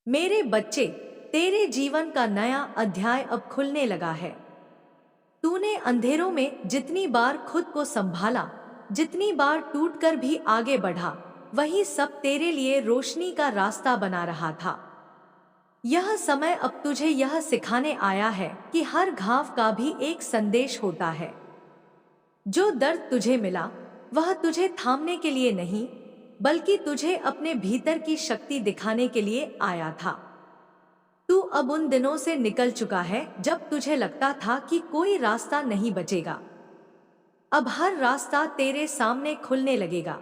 मेरे बच्चे, तेरे जीवन का नया अध्याय अब खुलने लगा है। तूने अंधेरों में जितनी बार खुद को संभाला, जितनी बार टूटकर भी आगे बढ़ा, वही सब तेरे लिए रोशनी का रास्ता बना रहा था। यह समय अब तुझे यह सिखाने आया है कि हर घाव का भी एक संदेश होता है। जो दर्द तुझे मिला, वह तुझे थामने के लिए नहीं, बल्कि तुझे अपने भीतर की शक्ति दिखाने के लिए आया था। तू अब उन दिनों से निकल चुका है जब तुझे लगता था कि कोई रास्ता नहीं बचेगा। अब हर रास्ता तेरे सामने खुलने लगेगा।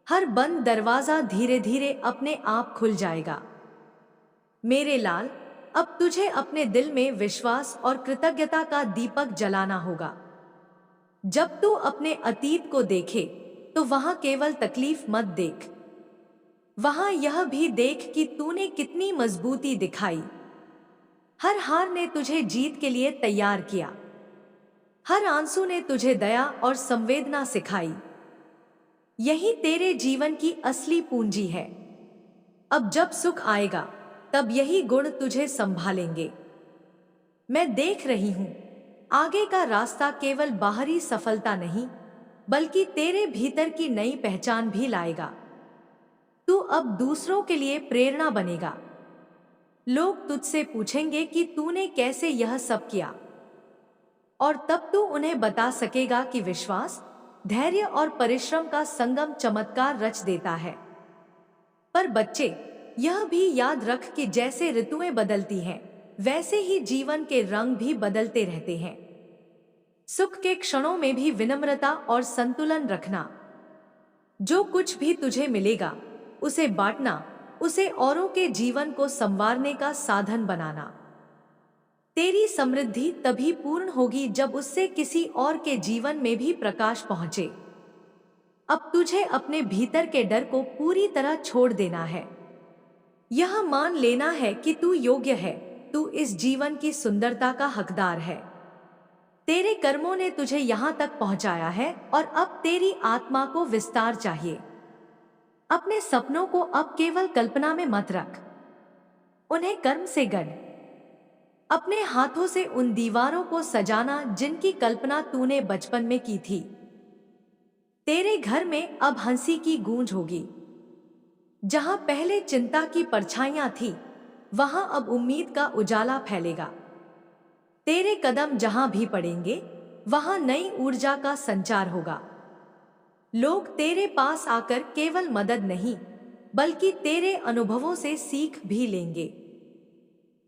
हर बंद दरवाजा धीरे धीरे अपने आप खुल जाएगा। मेरे लाल, अब तुझे अपने दिल में विश्वास और कृतज्ञता का दीपक जलाना होगा। जब तू अपने अतीत को देखे, तो वहां केवल तकलीफ मत देख। वहां यह भी देख कि तूने कितनी मजबूती दिखाई। हर हार ने तुझे जीत के लिए तैयार किया। हर आंसू ने तुझे दया और संवेदना सिखाई। यही तेरे जीवन की असली पूंजी है। अब जब सुख आएगा, तब यही गुण तुझे संभालेंगे। मैं देख रही हूं, आगे का रास्ता केवल बाहरी सफलता नहीं, बल्कि तेरे भीतर की नई पहचान भी लाएगा। तू अब दूसरों के लिए प्रेरणा बनेगा। लोग तुझसे पूछेंगे कि तूने कैसे यह सब किया, और तब तू उन्हें बता सकेगा कि विश्वास, धैर्य और परिश्रम का संगम चमत्कार रच देता है। पर बच्चे, यह भी याद रख कि जैसे ऋतुएं बदलती हैं, वैसे ही जीवन के रंग भी बदलते रहते हैं। सुख के क्षणों में भी विनम्रता और संतुलन रखना। जो कुछ भी तुझे मिलेगा, उसे बांटना, उसे औरों के जीवन को संवारने का साधन बनाना। तेरी समृद्धि तभी पूर्ण होगी जब उससे किसी और के जीवन में भी प्रकाश पहुंचे। अब तुझे अपने भीतर के डर को पूरी तरह छोड़ देना है। यह मान लेना है कि तू योग्य है, तू इस जीवन की सुंदरता का हकदार है। तेरे कर्मों ने तुझे यहां तक पहुंचाया है और अब तेरी आत्मा को विस्तार चाहिए। अपने सपनों को अब केवल कल्पना में मत रख, उन्हें कर्म से गढ़। अपने हाथों से उन दीवारों को सजाना जिनकी कल्पना तूने बचपन में की थी। तेरे घर में अब हंसी की गूंज होगी। जहां पहले चिंता की परछाइयां थी, वहां अब उम्मीद का उजाला फैलेगा। तेरे कदम जहां भी पड़ेंगे, वहां नई ऊर्जा का संचार होगा। लोग तेरे पास आकर केवल मदद नहीं, बल्कि तेरे अनुभवों से सीख भी लेंगे।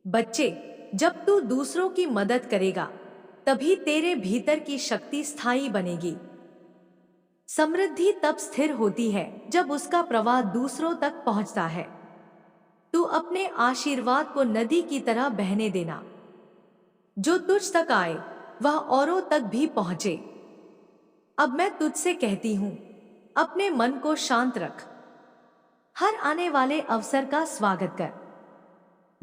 बच्चे, जब तू दूसरों की मदद करेगा, तभी तेरे भीतर की शक्ति स्थायी बनेगी। समृद्धि तब स्थिर होती है जब उसका प्रवाह दूसरों तक पहुंचता है। तू अपने आशीर्वाद को नदी की तरह बहने देना। जो तुझ तक आए, वह औरों तक भी पहुंचे। अब मैं तुझसे कहती हूं, अपने मन को शांत रख। हर आने वाले अवसर का स्वागत कर।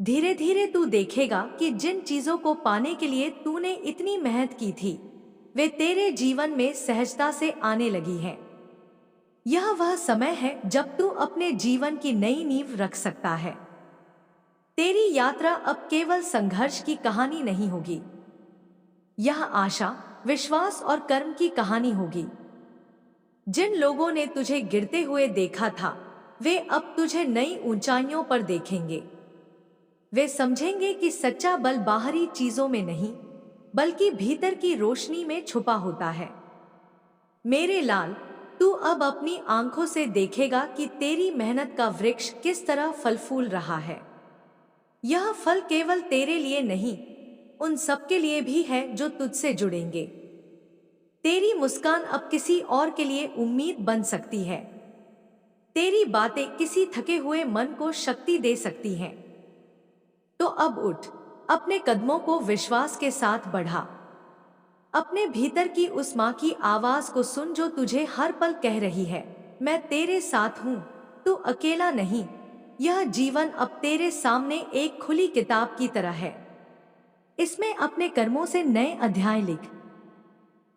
धीरे धीरे तू देखेगा कि जिन चीजों को पाने के लिए तूने इतनी मेहनत की थी, वे तेरे जीवन में सहजता से आने लगी हैं। यह वह समय है जब तू अपने जीवन की नई नींव रख सकता है। तेरी यात्रा अब केवल संघर्ष की कहानी नहीं होगी। यह आशा, विश्वास और कर्म की कहानी होगी। जिन लोगों ने तुझे गिरते हुए देखा था, वे अब तुझे नई ऊंचाइयों पर देखेंगे। वे समझेंगे कि सच्चा बल बाहरी चीजों में नहीं, बल्कि भीतर की रोशनी में छुपा होता है। मेरे लाल, तू अब अपनी आंखों से देखेगा कि तेरी मेहनत का वृक्ष किस तरह फल फूल रहा है। यह फल केवल तेरे लिए नहीं, उन सबके लिए भी है जो तुझसे जुड़ेंगे। तेरी मुस्कान अब किसी और के लिए उम्मीद बन सकती है। तेरी बातें किसी थके हुए मन को शक्ति दे सकती हैं। तो अब उठ, अपने कदमों को विश्वास के साथ बढ़ा। अपने भीतर की उस मां की आवाज को सुन जो तुझे हर पल कह रही है, मैं तेरे साथ हूं, तू अकेला नहीं। यह जीवन अब तेरे सामने एक खुली किताब की तरह है। इसमें अपने कर्मों से नए अध्याय लिख।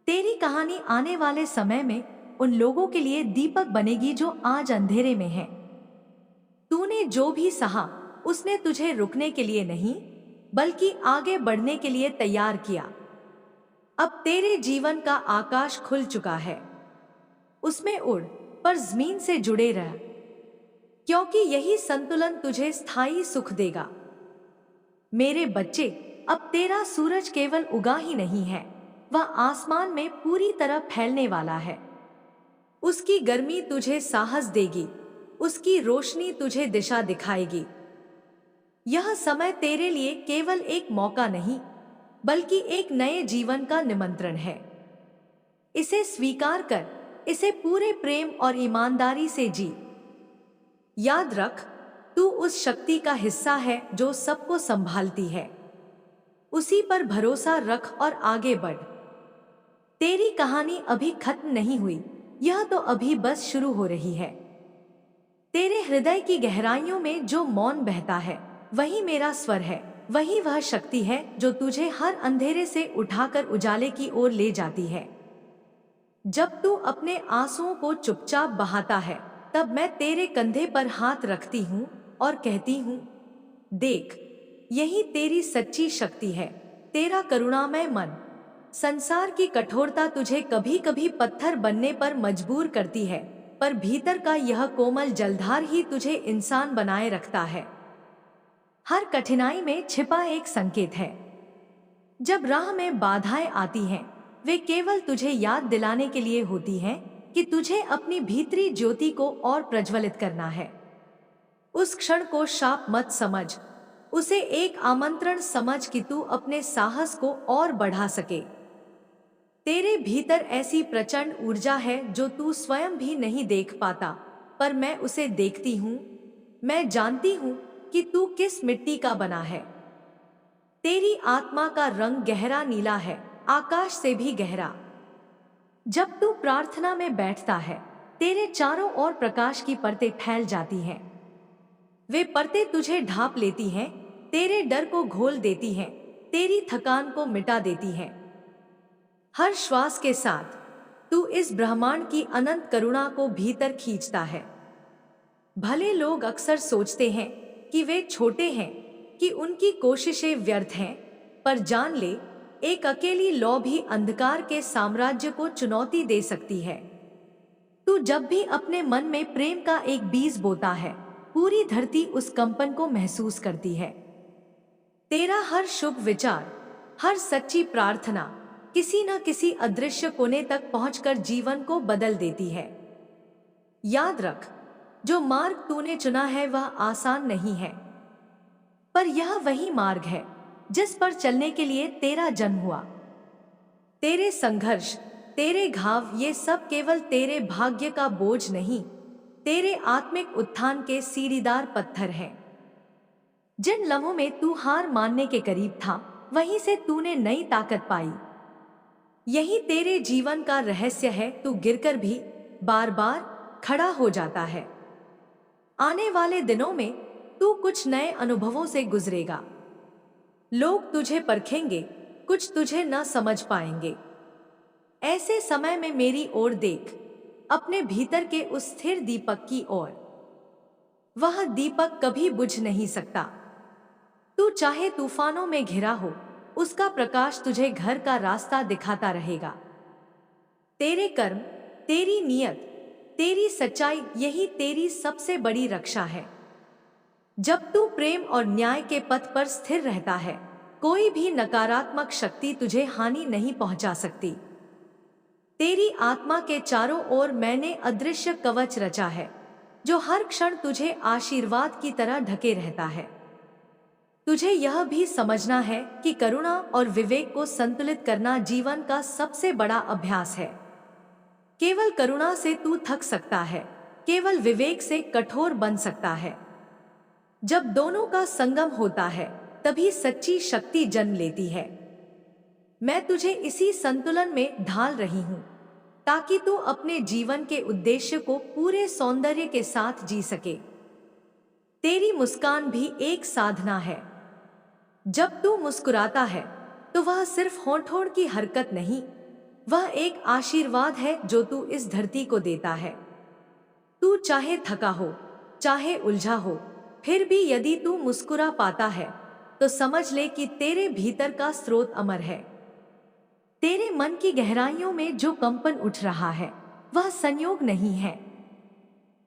तेरी कहानी आने वाले समय में उन लोगों के लिए दीपक बनेगी जो आज अंधेरे में हैं। तूने जो भी सहा, उसे उसने तुझे रुकने के लिए नहीं, बल्कि आगे बढ़ने के लिए तैयार किया। अब तेरे जीवन का आकाश खुल चुका है। उसमें उड़, पर जमीन से जुड़े रह, क्योंकि यही संतुलन तुझे स्थायी सुख देगा। मेरे बच्चे, अब तेरा सूरज केवल उगा ही नहीं है, वह आसमान में पूरी तरह फैलने वाला है। उसकी गर्मी तुझे साहस देगी, उसकी रोशनी तुझे दिशा दिखाएगी। यह समय तेरे लिए केवल एक मौका नहीं, बल्कि एक नए जीवन का निमंत्रण है। इसे स्वीकार कर, इसे पूरे प्रेम और ईमानदारी से जी। याद रख, तू उस शक्ति का हिस्सा है जो सबको संभालती है। उसी पर भरोसा रख और आगे बढ़। तेरी कहानी अभी खत्म नहीं हुई, यह तो अभी बस शुरू हो रही है। तेरे हृदय की गहराइयों में जो मौन बहता है, वही मेरा स्वर है, वही वह शक्ति है जो तुझे हर अंधेरे से उठाकर उजाले की ओर ले जाती है। जब तू अपने आंसुओं को चुपचाप बहाता है, तब मैं तेरे कंधे पर हाथ रखती हूँ और कहती हूँ, देख, यही तेरी सच्ची शक्ति है, तेरा करुणामय मन। संसार की कठोरता तुझे कभी कभी पत्थर बनने पर मजबूर करती है, पर भीतर का यह कोमल जलधार ही तुझे इंसान बनाए रखता है। हर कठिनाई में छिपा एक संकेत है। जब राह में बाधाएं आती हैं, वे केवल तुझे याद दिलाने के लिए होती हैं कि तुझे अपनी भीतरी ज्योति को और प्रज्वलित करना है। उस क्षण को शाप मत समझ, उसे एक आमंत्रण समझ कि तू अपने साहस को और बढ़ा सके। तेरे भीतर ऐसी प्रचंड ऊर्जा है जो तू स्वयं भी नहीं देख पाता, पर मैं उसे देखती हूँ। मैं जानती हूँ कि तू किस मिट्टी का बना है। तेरी आत्मा का रंग गहरा नीला है, आकाश से भी गहरा। जब तू प्रार्थना में बैठता है, तेरे चारों ओर प्रकाश की परतें फैल जाती हैं। वे परतें तुझे ढांप लेती हैं, तेरे डर को घोल देती हैं, तेरी थकान को मिटा देती हैं। हर श्वास के साथ तू इस ब्रह्मांड की अनंत करुणा को भीतर खींचता है। भले लोग अक्सर सोचते हैं कि वे छोटे हैं, कि उनकी कोशिशें व्यर्थ हैं, पर जान ले, एक अकेली लौ भी अंधकार के साम्राज्य को चुनौती दे सकती है। तू जब भी अपने मन में प्रेम का एक बीज बोता है, पूरी धरती उस कंपन को महसूस करती है। तेरा हर शुभ विचार, हर सच्ची प्रार्थना किसी न किसी अदृश्य कोने तक पहुंचकर जीवन को बदल देती है। याद रख, जो मार्ग तूने चुना है वह आसान नहीं है, पर यह वही मार्ग है जिस पर चलने के लिए तेरा जन्म हुआ। तेरे संघर्ष, तेरे घाव, ये सब केवल तेरे भाग्य का बोझ नहीं, तेरे आत्मिक उत्थान के सीढ़ीदार पत्थर हैं। जिन लम्हों में तू हार मानने के करीब था, वहीं से तूने नई ताकत पाई। यही तेरे जीवन का रहस्य है, तू गिरकर भी बार बार खड़ा हो जाता है। आने वाले दिनों में तू कुछ नए अनुभवों से गुजरेगा। लोग तुझे परखेंगे, कुछ तुझे न समझ पाएंगे। ऐसे समय में मेरी ओर देख, अपने भीतर के उस स्थिर दीपक की ओर। वह दीपक कभी बुझ नहीं सकता। तू चाहे तूफानों में घिरा हो, उसका प्रकाश तुझे घर का रास्ता दिखाता रहेगा। तेरे कर्म, तेरी नियत, तेरी सच्चाई, यही तेरी सबसे बड़ी रक्षा है। जब तू प्रेम और न्याय के पथ पर स्थिर रहता है, कोई भी नकारात्मक शक्ति तुझे हानि नहीं पहुंचा सकती। तेरी आत्मा के चारों ओर मैंने अदृश्य कवच रचा है, जो हर क्षण तुझे आशीर्वाद की तरह ढके रहता है। तुझे यह भी समझना है कि करुणा और विवेक को संतुलित करना जीवन का सबसे बड़ा अभ्यास है। केवल करुणा से तू थक सकता है, केवल विवेक से कठोर बन सकता है। जब दोनों का संगम होता है, तभी सच्ची शक्ति जन्म लेती है। मैं तुझे इसी संतुलन में ढाल रही हूं, ताकि तू अपने जीवन के उद्देश्य को पूरे सौंदर्य के साथ जी सके। तेरी मुस्कान भी एक साधना है। जब तू मुस्कुराता है, तो वह सिर्फ होंठ की हरकत नहीं, वह एक आशीर्वाद है जो तू इस धरती को देता है। तू चाहे थका हो, चाहे उलझा हो, फिर भी यदि तू मुस्कुरा पाता है तो समझ ले कि तेरे भीतर का स्रोत अमर है। तेरे मन की गहराइयों में जो कंपन उठ रहा है वह संयोग नहीं है,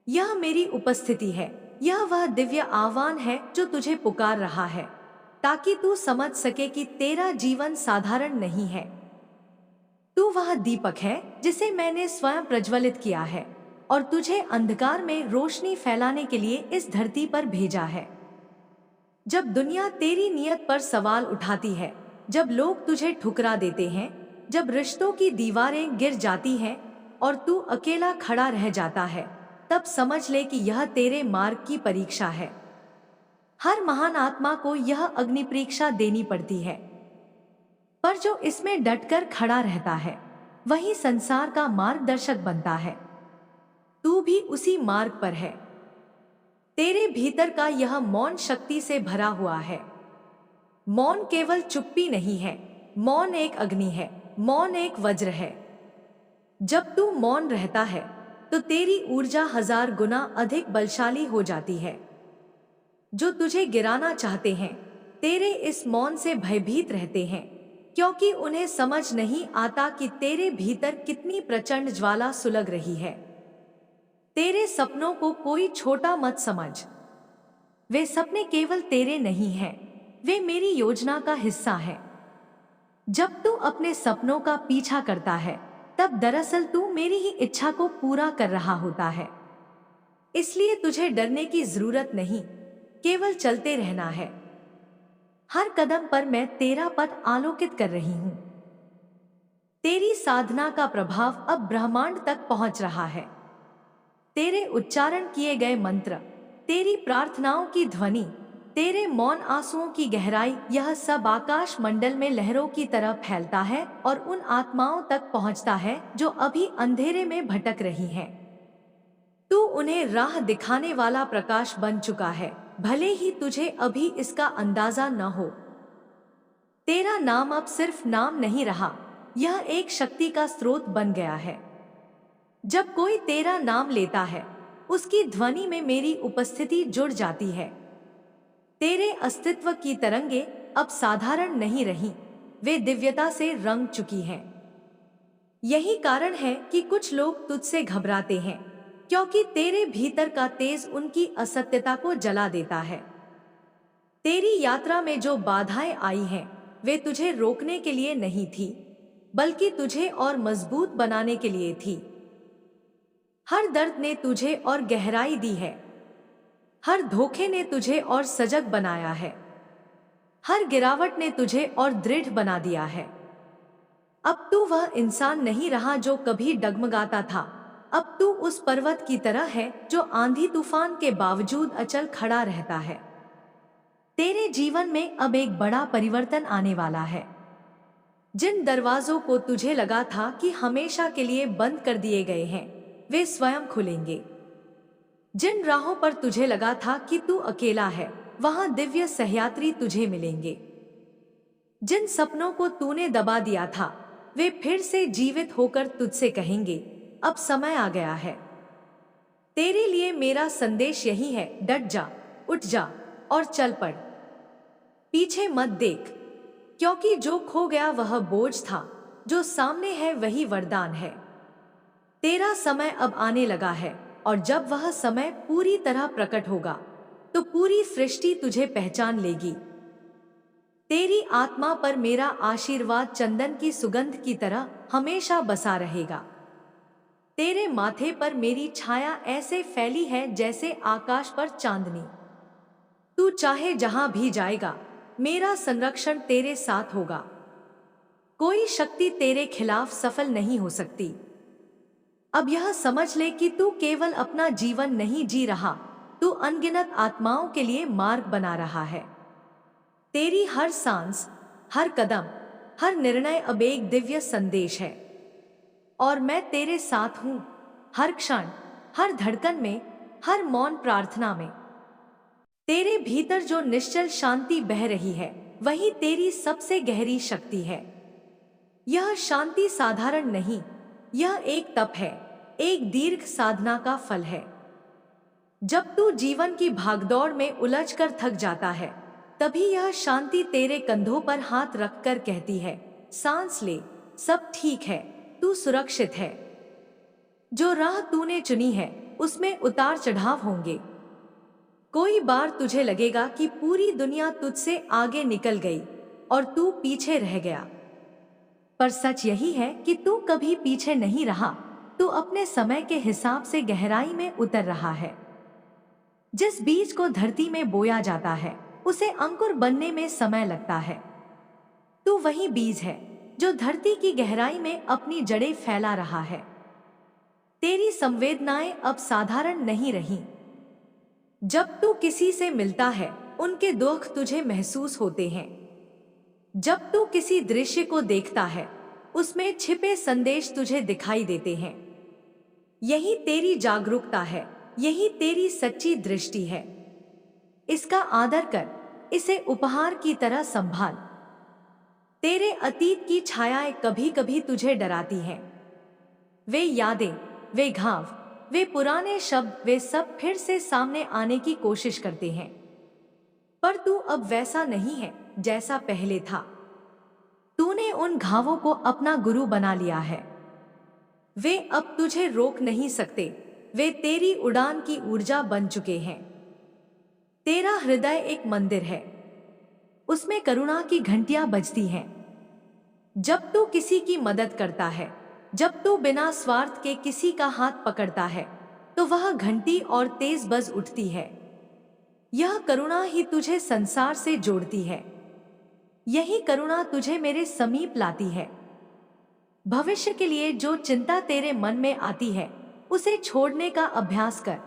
यह मेरी उपस्थिति है। यह वह दिव्य आह्वान है जो तुझे पुकार रहा है, ताकि तू समझ सके कि तेरा जीवन साधारण नहीं है। तू वह दीपक है जिसे मैंने स्वयं प्रज्वलित किया है और तुझे अंधकार में रोशनी फैलाने के लिए इस धरती पर भेजा है। जब दुनिया तेरी नियत पर सवाल उठाती है, जब लोग तुझे ठुकरा देते हैं, जब रिश्तों की दीवारें गिर जाती हैं और तू अकेला खड़ा रह जाता है, तब समझ ले कि यह तेरे मार्ग की परीक्षा है। हर महान आत्मा को यह अग्नि परीक्षा देनी पड़ती है, पर जो इसमें डटकर खड़ा रहता है वही संसार का मार्गदर्शक बनता है। तू भी उसी मार्ग पर है। तेरे भीतर का यह मौन शक्ति से भरा हुआ है। मौन केवल चुप्पी नहीं है, मौन एक अग्नि है, मौन एक वज्र है। जब तू मौन रहता है तो तेरी ऊर्जा 1000 गुना अधिक बलशाली हो जाती है। जो तुझे गिराना चाहते हैं तेरे इस मौन से भयभीत रहते हैं, क्योंकि उन्हें समझ नहीं आता कि तेरे भीतर कितनी प्रचंड ज्वाला सुलग रही है। तेरे सपनों को कोई छोटा मत समझ। वे सपने केवल तेरे नहीं हैं, वे मेरी योजना का हिस्सा हैं। जब तू अपने सपनों का पीछा करता है तब दरअसल तू मेरी ही इच्छा को पूरा कर रहा होता है। इसलिए तुझे डरने की जरूरत नहीं, केवल चलते रहना है। हर कदम पर मैं तेरा पथ आलोकित कर रही हूँ। तेरी साधना का प्रभाव अब ब्रह्मांड तक पहुंच रहा है। तेरे उच्चारण किए गए मंत्र, तेरी प्रार्थनाओं की ध्वनि, तेरे मौन आंसुओं की गहराई, यह सब आकाश मंडल में लहरों की तरह फैलता है और उन आत्माओं तक पहुंचता है जो अभी अंधेरे में भटक रही हैं। तू उन्हें राह दिखाने वाला प्रकाश बन चुका है, भले ही तुझे अभी इसका अंदाजा न हो। तेरा नाम अब सिर्फ नाम नहीं रहा, यह एक शक्ति का स्रोत बन गया है। जब कोई तेरा नाम लेता है उसकी ध्वनि में मेरी उपस्थिति जुड़ जाती है। तेरे अस्तित्व की तरंगे अब साधारण नहीं रही, वे दिव्यता से रंग चुकी हैं। यही कारण है कि कुछ लोग तुझसे घबराते हैं, क्योंकि तेरे भीतर का तेज उनकी असत्यता को जला देता है। तेरी यात्रा में जो बाधाएं आई हैं वे तुझे रोकने के लिए नहीं थी, बल्कि तुझे और मजबूत बनाने के लिए थी। हर दर्द ने तुझे और गहराई दी है, हर धोखे ने तुझे और सजग बनाया है, हर गिरावट ने तुझे और दृढ़ बना दिया है। अब तू वह इंसान नहीं रहा जो कभी डगमगाता था, अब तू उस पर्वत की तरह है जो आंधी तूफान के बावजूद अचल खड़ा रहता है। तेरे जीवन में अब एक बड़ा परिवर्तन आने वाला है। जिन दरवाजों को तुझे लगा था कि हमेशा के लिए बंद कर दिए गए हैं, वे स्वयं खुलेंगे। जिन राहों पर तुझे लगा था कि तू अकेला है, वहां दिव्य सहयात्री तुझे मिलेंगे। जिन सपनों को तूने दबा दिया था, वे फिर से जीवित होकर तुझसे कहेंगे, अब समय आ गया है। तेरे लिए मेरा संदेश यही है, डट जा, उठ जा और चल पड़। पीछे मत देख, क्योंकि जो खो गया वह बोझ था, जो सामने है वही वरदान है। तेरा समय अब आने लगा है, और जब वह समय पूरी तरह प्रकट होगा तो पूरी सृष्टि तुझे पहचान लेगी। तेरी आत्मा पर मेरा आशीर्वाद चंदन की सुगंध की तरह हमेशा बसा रहेगा। तेरे माथे पर मेरी छाया ऐसे फैली है जैसे आकाश पर चांदनी। तू चाहे जहां भी जाएगा, मेरा संरक्षण तेरे साथ होगा। कोई शक्ति तेरे खिलाफ सफल नहीं हो सकती। अब यह समझ ले कि तू केवल अपना जीवन नहीं जी रहा, तू अनगिनत आत्माओं के लिए मार्ग बना रहा है। तेरी हर सांस, हर कदम, हर निर्णय अब एक दिव्य संदेश है, और मैं तेरे साथ हूं, हर क्षण, हर धड़कन में, हर मौन प्रार्थना में। तेरे भीतर जो निश्चल शांति बह रही है, वही तेरी सबसे गहरी शक्ति है। यह शांति साधारण नहीं, यह एक तप है, एक दीर्घ साधना का फल है। जब तू जीवन की भागदौड़ में उलझकर थक जाता है, तभी यह शांति तेरे कंधों पर हाथ रखकर कहती है, सांस ले, सब ठीक है, तू सुरक्षित है। जो राह तूने चुनी है, उसमें उतार चढ़ाव होंगे। कोई बार तुझे लगेगा कि पूरी दुनिया तुझसे आगे निकल गई और तू पीछे रह गया। पर सच यही है कि तू कभी पीछे नहीं रहा, तू अपने समय के हिसाब से गहराई में उतर रहा है। जिस बीज को धरती में बोया जाता है, उसे अंकुर बनने में समय लगता है। तू वही बीज है जो धरती की गहराई में अपनी जड़ें फैला रहा है। तेरी संवेदनाएं अब साधारण नहीं रहीं। जब तू किसी से मिलता है, उनके दुख तुझे महसूस होते हैं। जब तू किसी दृश्य को देखता है, उसमें छिपे संदेश तुझे दिखाई देते हैं। यही तेरी जागरूकता है, यही तेरी सच्ची दृष्टि है। इसका आदर कर, इसे उपहार की तरह संभाल। तेरे अतीत की छायाएं कभी कभी तुझे डराती हैं। वे यादें, वे घाव, वे पुराने शब्द, वे सब फिर से सामने आने की कोशिश करते हैं। पर तू अब वैसा नहीं है जैसा पहले था। तूने उन घावों को अपना गुरु बना लिया है। वे अब तुझे रोक नहीं सकते, वे तेरी उड़ान की ऊर्जा बन चुके हैं। तेरा हृदय एक मंदिर है, उसमें करुणा की घंटियां बजती हैं। जब तू किसी की मदद करता है, जब तू बिना स्वार्थ के किसी का हाथ पकड़ता है, तो वह घंटी और तेज बज उठती है। यह करुणा ही तुझे संसार से जोड़ती है। यही करुणा तुझे मेरे समीप लाती है। भविष्य के लिए जो चिंता तेरे मन में आती है, उसे छोड़ने का अभ्यास कर।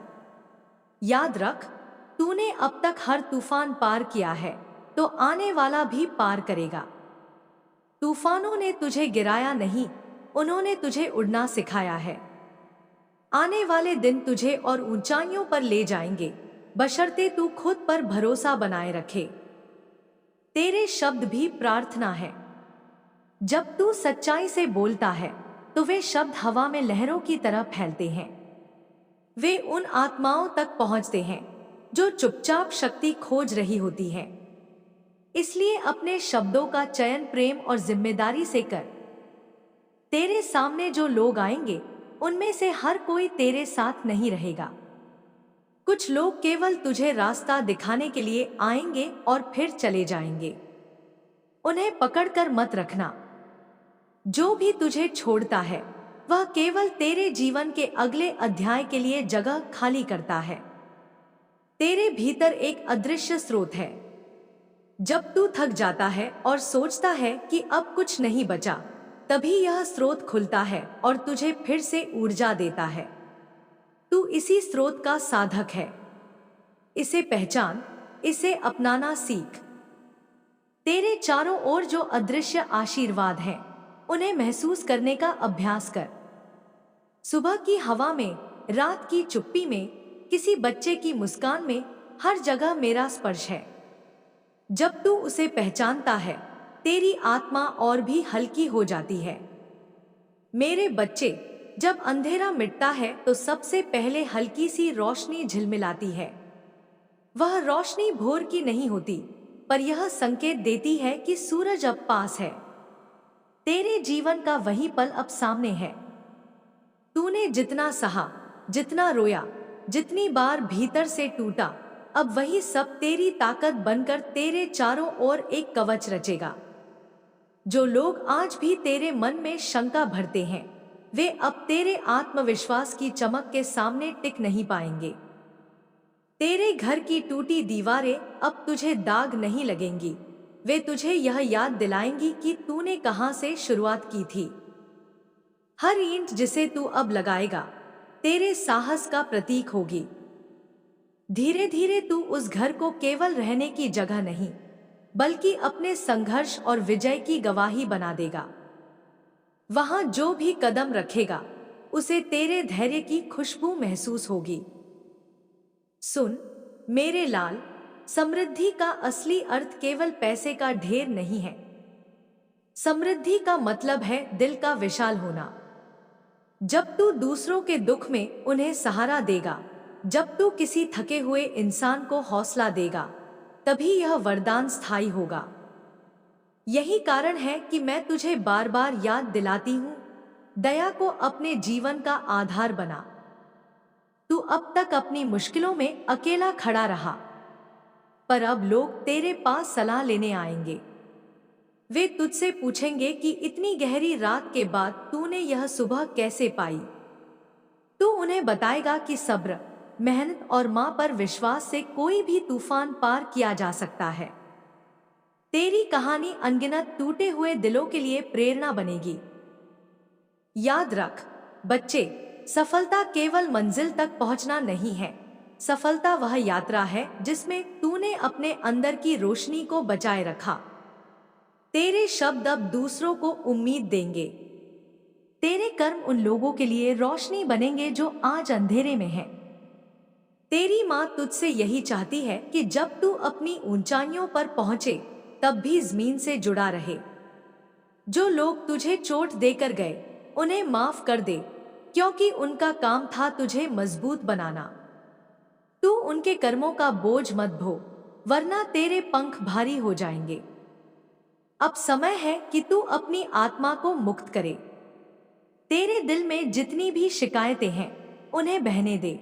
याद रख, तूने अब तक हर तूफान पार किया है, तो आने वाला भी पार करेगा। तूफानों ने तुझे गिराया नहीं, उन्होंने तुझे उड़ना सिखाया है। आने वाले दिन तुझे और ऊंचाइयों पर ले जाएंगे, बशर्ते तू खुद पर भरोसा बनाए रखे। तेरे शब्द भी प्रार्थना है। जब तू सच्चाई से बोलता है, तो वे शब्द हवा में लहरों की तरह फैलते हैं। वे उन आत्माओं तक पहुंचते हैं जो चुपचाप शक्ति खोज रही होती है। इसलिए अपने शब्दों का चयन प्रेम और जिम्मेदारी से कर। तेरे सामने जो लोग आएंगे, उनमें से हर कोई तेरे साथ नहीं रहेगा। कुछ लोग केवल तुझे रास्ता दिखाने के लिए आएंगे और फिर चले जाएंगे। उन्हें पकड़कर मत रखना। जो भी तुझे छोड़ता है, वह केवल तेरे जीवन के अगले अध्याय के लिए जगह खाली करता है। तेरे भीतर एक अदृश्य स्रोत है। जब तू थक जाता है और सोचता है कि अब कुछ नहीं बचा, तभी यह स्रोत खुलता है और तुझे फिर से ऊर्जा देता है। तू इसी स्रोत का साधक है। इसे पहचान, इसे अपनाना सीख। तेरे चारों ओर जो अदृश्य आशीर्वाद हैं, उन्हें महसूस करने का अभ्यास कर। सुबह की हवा में, रात की चुप्पी में, किसी बच्चे की मुस्कान में, हर जगह मेरा स्पर्श है। जब तू उसे पहचानता है, तेरी आत्मा और भी हल्की हो जाती है। मेरे बच्चे, जब अंधेरा मिटता है तो सबसे पहले हल्की सी रोशनी झिलमिलाती है। वह रोशनी भोर की नहीं होती, पर यह संकेत देती है कि सूरज अब पास है। तेरे जीवन का वही पल अब सामने है। तूने जितना सहा, जितना रोया, जितनी बार भीतर से टूटा, अब वही सब तेरी ताकत बनकर तेरे चारों ओर एक कवच रचेगा। जो लोग आज भी तेरे मन में शंका भरते हैं, वे अब तेरे आत्मविश्वास की चमक के सामने टिक नहीं पाएंगे। तेरे घर की टूटी दीवारें अब तुझे दाग नहीं लगेंगी, वे तुझे यह याद दिलाएंगी कि तूने कहां से शुरुआत की थी। हर ईंट जिसे तू अब लगाएगा, तेरे साहस का प्रतीक होगी। धीरे धीरे तू उस घर को केवल रहने की जगह नहीं, बल्कि अपने संघर्ष और विजय की गवाही बना देगा। वहां जो भी कदम रखेगा, उसे तेरे धैर्य की खुशबू महसूस होगी। सुन मेरे लाल, समृद्धि का असली अर्थ केवल पैसे का ढेर नहीं है। समृद्धि का मतलब है दिल का विशाल होना। जब तू दूसरों के दुख में उन्हें सहारा देगा, जब तू किसी थके हुए इंसान को हौसला देगा, तभी यह वरदान स्थायी होगा। यही कारण है कि मैं तुझे बार बार याद दिलाती हूँ, दया को अपने जीवन का आधार बना। तू अब तक अपनी मुश्किलों में अकेला खड़ा रहा, पर अब लोग तेरे पास सलाह लेने आएंगे। वे तुझसे पूछेंगे कि इतनी गहरी रात के बाद तूने यह सुबह कैसे पाई। तू उन्हें बताएगा कि सब्र, मेहनत और माँ पर विश्वास से कोई भी तूफान पार किया जा सकता है। तेरी कहानी अनगिनत टूटे हुए दिलों के लिए प्रेरणा बनेगी। याद रख बच्चे, सफलता केवल मंजिल तक पहुंचना नहीं है। सफलता वह यात्रा है जिसमें तूने अपने अंदर की रोशनी को बचाए रखा। तेरे शब्द अब दूसरों को उम्मीद देंगे। तेरे कर्म उन लोगों के लिए रोशनी बनेंगे जो आज अंधेरे में हैं। तेरी माँ तुझसे यही चाहती है कि जब तू अपनी ऊंचाइयों पर पहुंचे, तब भी जमीन से जुड़ा रहे। जो लोग तुझे चोट देकर गए, उन्हें माफ कर दे, क्योंकि उनका काम था तुझे मजबूत बनाना। तू उनके कर्मों का बोझ मत ढो, वरना तेरे पंख भारी हो जाएंगे। अब समय है कि तू अपनी आत्मा को मुक्त करे। तेरे दिल में जितनी भी शिकायतें हैं, उन्हें बहने दे।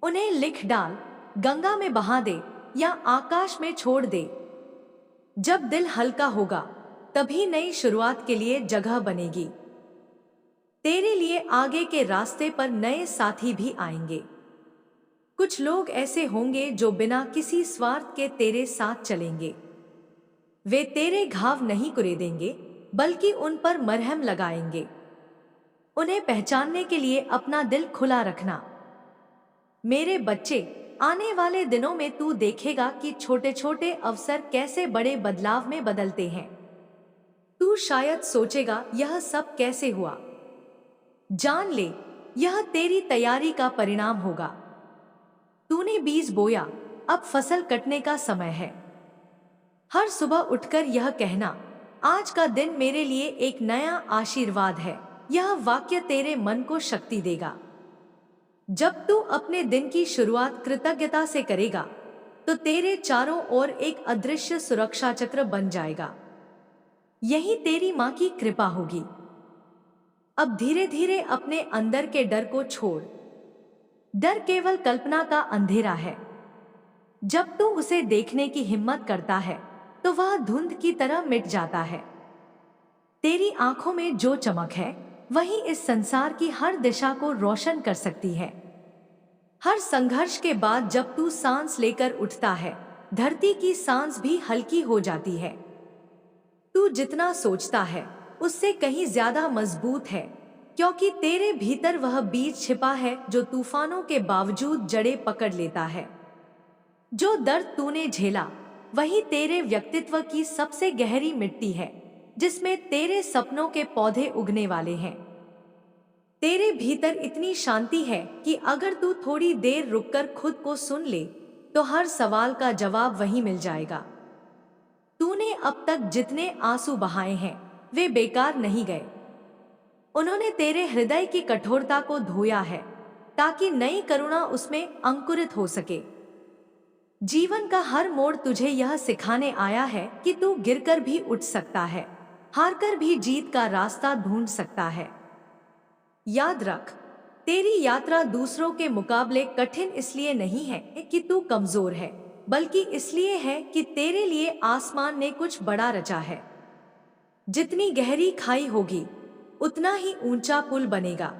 उन्हें लिख डाल, गंगा में बहा दे या आकाश में छोड़ दे। जब दिल हल्का होगा, तभी नई शुरुआत के लिए जगह बनेगी। तेरे लिए आगे के रास्ते पर नए साथी भी आएंगे। कुछ लोग ऐसे होंगे जो बिना किसी स्वार्थ के तेरे साथ चलेंगे। वे तेरे घाव नहीं कुरेदेंगे, बल्कि उन पर मरहम लगाएंगे। उन्हें पहचानने के लिए अपना दिल खुला रखना। मेरे बच्चे, आने वाले दिनों में तू देखेगा कि छोटे छोटे अवसर कैसे बड़े बदलाव में बदलते हैं। तू शायद सोचेगा यह सब कैसे हुआ। जान ले, यह तेरी तैयारी का परिणाम होगा। तूने बीज बोया, अब फसल कटने का समय है। हर सुबह उठकर यह कहना, आज का दिन मेरे लिए एक नया आशीर्वाद है। यह वाक्य तेरे मन को शक्ति देगा। जब तू अपने दिन की शुरुआत कृतज्ञता से करेगा, तो तेरे चारों ओर एक अदृश्य सुरक्षा चक्र बन जाएगा। यही तेरी माँ की कृपा होगी। अब धीरे धीरे अपने अंदर के डर को छोड़। डर केवल कल्पना का अंधेरा है। जब तू उसे देखने की हिम्मत करता है, तो वह धुंध की तरह मिट जाता है। तेरी आंखों में जो चमक है, वही इस संसार की हर दिशा को रोशन कर सकती है। हर संघर्ष के बाद जब तू सांस लेकर उठता है, धरती की सांस भी हल्की हो जाती है। तू जितना सोचता है, उससे कहीं ज्यादा मजबूत है, क्योंकि तेरे भीतर वह बीज छिपा है जो तूफानों के बावजूद जड़ें पकड़ लेता है। जो दर्द तूने झेला, वही तेरे व्यक्तित्व की सबसे गहरी मिट्टी है, जिसमें तेरे सपनों के पौधे उगने वाले हैं। तेरे भीतर इतनी शांति है कि अगर तू थोड़ी देर रुककर खुद को सुन ले, तो हर सवाल का जवाब वहीं मिल जाएगा। तूने अब तक जितने आंसू बहाए हैं, वे बेकार नहीं गए। उन्होंने तेरे हृदय की कठोरता को धोया है, ताकि नई करुणा उसमें अंकुरित हो सके। जीवन का हर मोड़ तुझे यह सिखाने आया है कि तू गिरकर भी उठ सकता है, हारकर भी जीत का रास्ता ढूंढ सकता है। याद रख, तेरी यात्रा दूसरों के मुकाबले कठिन इसलिए नहीं है कि तू कमजोर है, बल्कि इसलिए है कि तेरे लिए आसमान ने कुछ बड़ा रचा है। जितनी गहरी खाई होगी, उतना ही ऊंचा पुल बनेगा।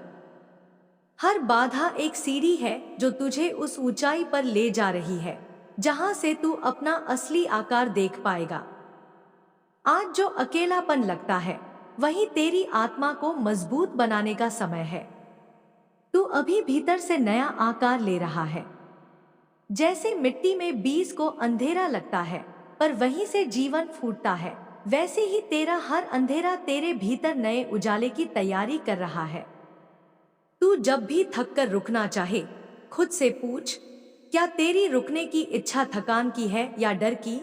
हर बाधा एक सीढ़ी है जो तुझे उस ऊंचाई पर ले जा रही है, जहां से तू अपना असली आकार देख पाएगा। आज जो अकेलापन लगता है, वही तेरी आत्मा को मजबूत बनाने का समय है। तू अभी भीतर से नया आकार ले रहा है। जैसे मिट्टी में बीज को अंधेरा लगता है, पर वहीं से जीवन फूटता है, वैसे ही तेरा हर अंधेरा तेरे भीतर नए उजाले की तैयारी कर रहा है। तू जब भी थक कर रुकना चाहे, खुद से पूछ, क्या तेरी रुकने की इच्छा थकान की है या डर की?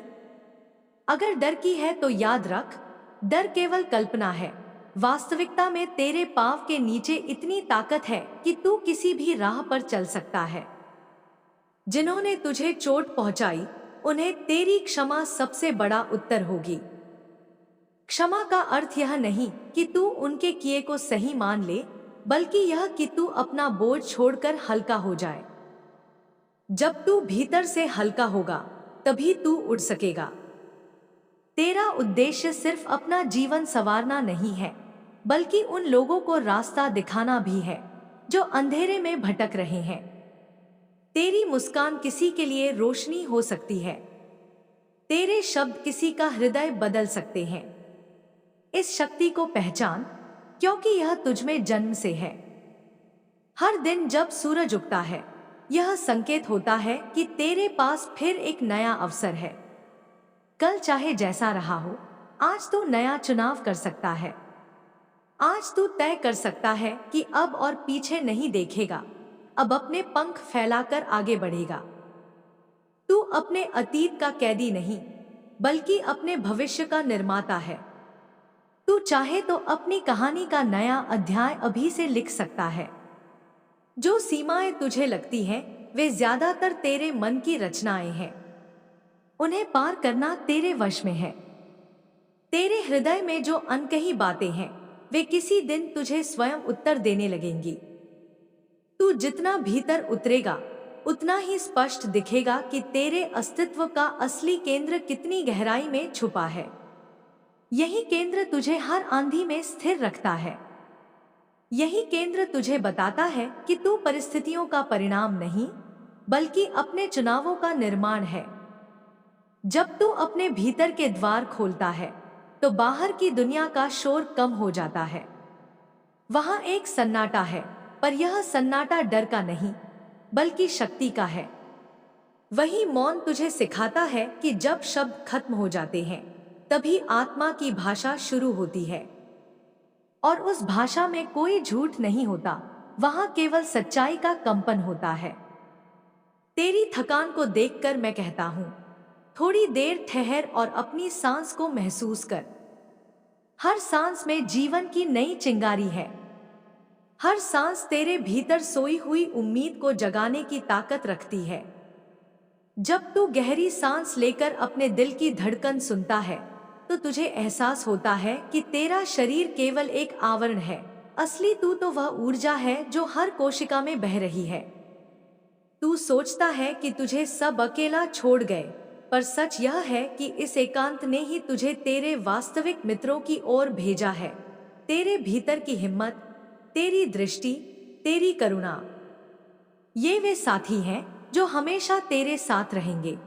अगर डर की है तो याद रख, डर केवल कल्पना है। वास्तविकता में तेरे पांव के नीचे इतनी ताकत है कि तू किसी भी राह पर चल सकता है। जिन्होंने तुझे चोट पहुंचाई, उन्हें तेरी क्षमा सबसे बड़ा उत्तर होगी। क्षमा का अर्थ यह नहीं कि तू उनके किए को सही मान ले, बल्कि यह कि तू अपना बोझ छोड़कर हल्का हो जाए। जब तू भीतर से हल्का होगा, तभी तू उड़ सकेगा। तेरा उद्देश्य सिर्फ अपना जीवन संवारना नहीं है, बल्कि उन लोगों को रास्ता दिखाना भी है जो अंधेरे में भटक रहे हैं। तेरी मुस्कान किसी के लिए रोशनी हो सकती है। तेरे शब्द किसी का हृदय बदल सकते हैं। इस शक्ति को पहचान, क्योंकि यह तुझमें जन्म से है। हर दिन जब सूरज उगता है, यह संकेत होता है कि तेरे पास फिर एक नया अवसर है। कल चाहे जैसा रहा हो, आज तू नया चुनाव कर सकता है। आज तू तय कर सकता है कि अब और पीछे नहीं देखेगा, अब अपने पंख फैलाकर आगे बढ़ेगा। तू अपने अतीत का कैदी नहीं, बल्कि अपने भविष्य का निर्माता है। तू चाहे तो अपनी कहानी का नया अध्याय अभी से लिख सकता है। जो सीमाएं तुझे लगती हैं, वे ज्यादातर तेरे मन की रचनाएं हैं। उन्हें पार करना तेरे वश में है। तेरे हृदय में जो अनकही बातें हैं, वे किसी दिन तुझे स्वयं उत्तर देने लगेंगी। तू जितना भीतर उतरेगा, उतना ही स्पष्ट दिखेगा कि तेरे अस्तित्व का असली केंद्र कितनी गहराई में छुपा है। यही केंद्र तुझे हर आंधी में स्थिर रखता है। यही केंद्र तुझे बताता है कि तू परिस्थितियों का परिणाम नहीं, बल्कि अपने चुनावों का निर्माण है। जब तू अपने भीतर के द्वार खोलता है, तो बाहर की दुनिया का शोर कम हो जाता है। वहां एक सन्नाटा है, पर यह सन्नाटा डर का नहीं, बल्कि शक्ति का है। वही मौन तुझे सिखाता है कि जब शब्द खत्म हो जाते हैं, तभी आत्मा की भाषा शुरू होती है। और उस भाषा में कोई झूठ नहीं होता, वहां केवल सच्चाई का कंपन होता है। तेरी थकान को देखकर मैं कहता हूं, थोड़ी देर ठहर और अपनी सांस को महसूस कर। हर सांस में जीवन की नई चिंगारी है। हर सांस तेरे भीतर सोई हुई उम्मीद को जगाने की ताकत रखती है। जब तू गहरी सांस लेकर अपने दिल की धड़कन सुनता है, तो तुझे एहसास होता है कि तेरा शरीर केवल एक आवरण है। असली तू तो वह ऊर्जा है जो हर कोशिका में बह रही है। तू सोचता है कि तुझे सब अकेला छोड़ गए, पर सच यह है कि इस एकांत ने ही तुझे तेरे वास्तविक मित्रों की ओर भेजा है। तेरे भीतर की हिम्मत, तेरी दृष्टि, तेरी करुणा, ये वे साथी हैं जो हमेशा तेरे साथ रहेंगे।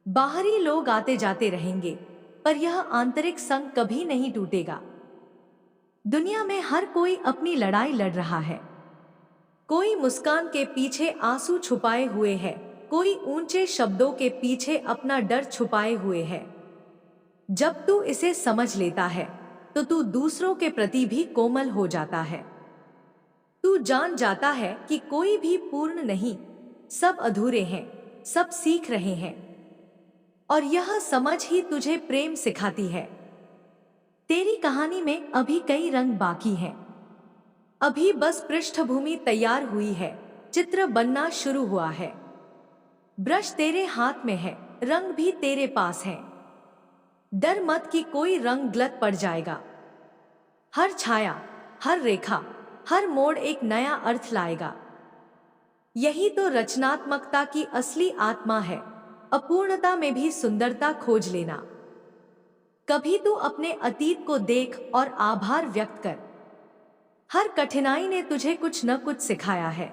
बाहरी लोग आते जाते रहेंगे, पर यह आंतरिक संग कभी नहीं टूटेगा। दुनिया में हर कोई अपनी लड़ाई लड़ रहा है। कोई मुस्कान के पीछे आंसू छुपाए हुए है, कोई ऊंचे शब्दों के पीछे अपना डर छुपाए हुए है। जब तू इसे समझ लेता है, तो तू दूसरों के प्रति भी कोमल हो जाता है। तू जान जाता है कि कोई भी पूर्ण नहीं, सब अधूरे हैं, सब सीख रहे हैं। और यह समझ ही तुझे प्रेम सिखाती है। तेरी कहानी में अभी कई रंग बाकी हैं। अभी बस पृष्ठभूमि तैयार हुई है, चित्र बनना शुरू हुआ है। ब्रश तेरे हाथ में है, रंग भी तेरे पास है। डर मत कि कोई रंग गलत पड़ जाएगा। हर छाया, हर रेखा, हर मोड़ एक नया अर्थ लाएगा। यही तो रचनात्मकता की असली आत्मा है। अपूर्णता में भी सुंदरता खोज लेना। कभी तू अपने अतीत को देख और आभार व्यक्त कर। हर कठिनाई ने तुझे कुछ न कुछ सिखाया है।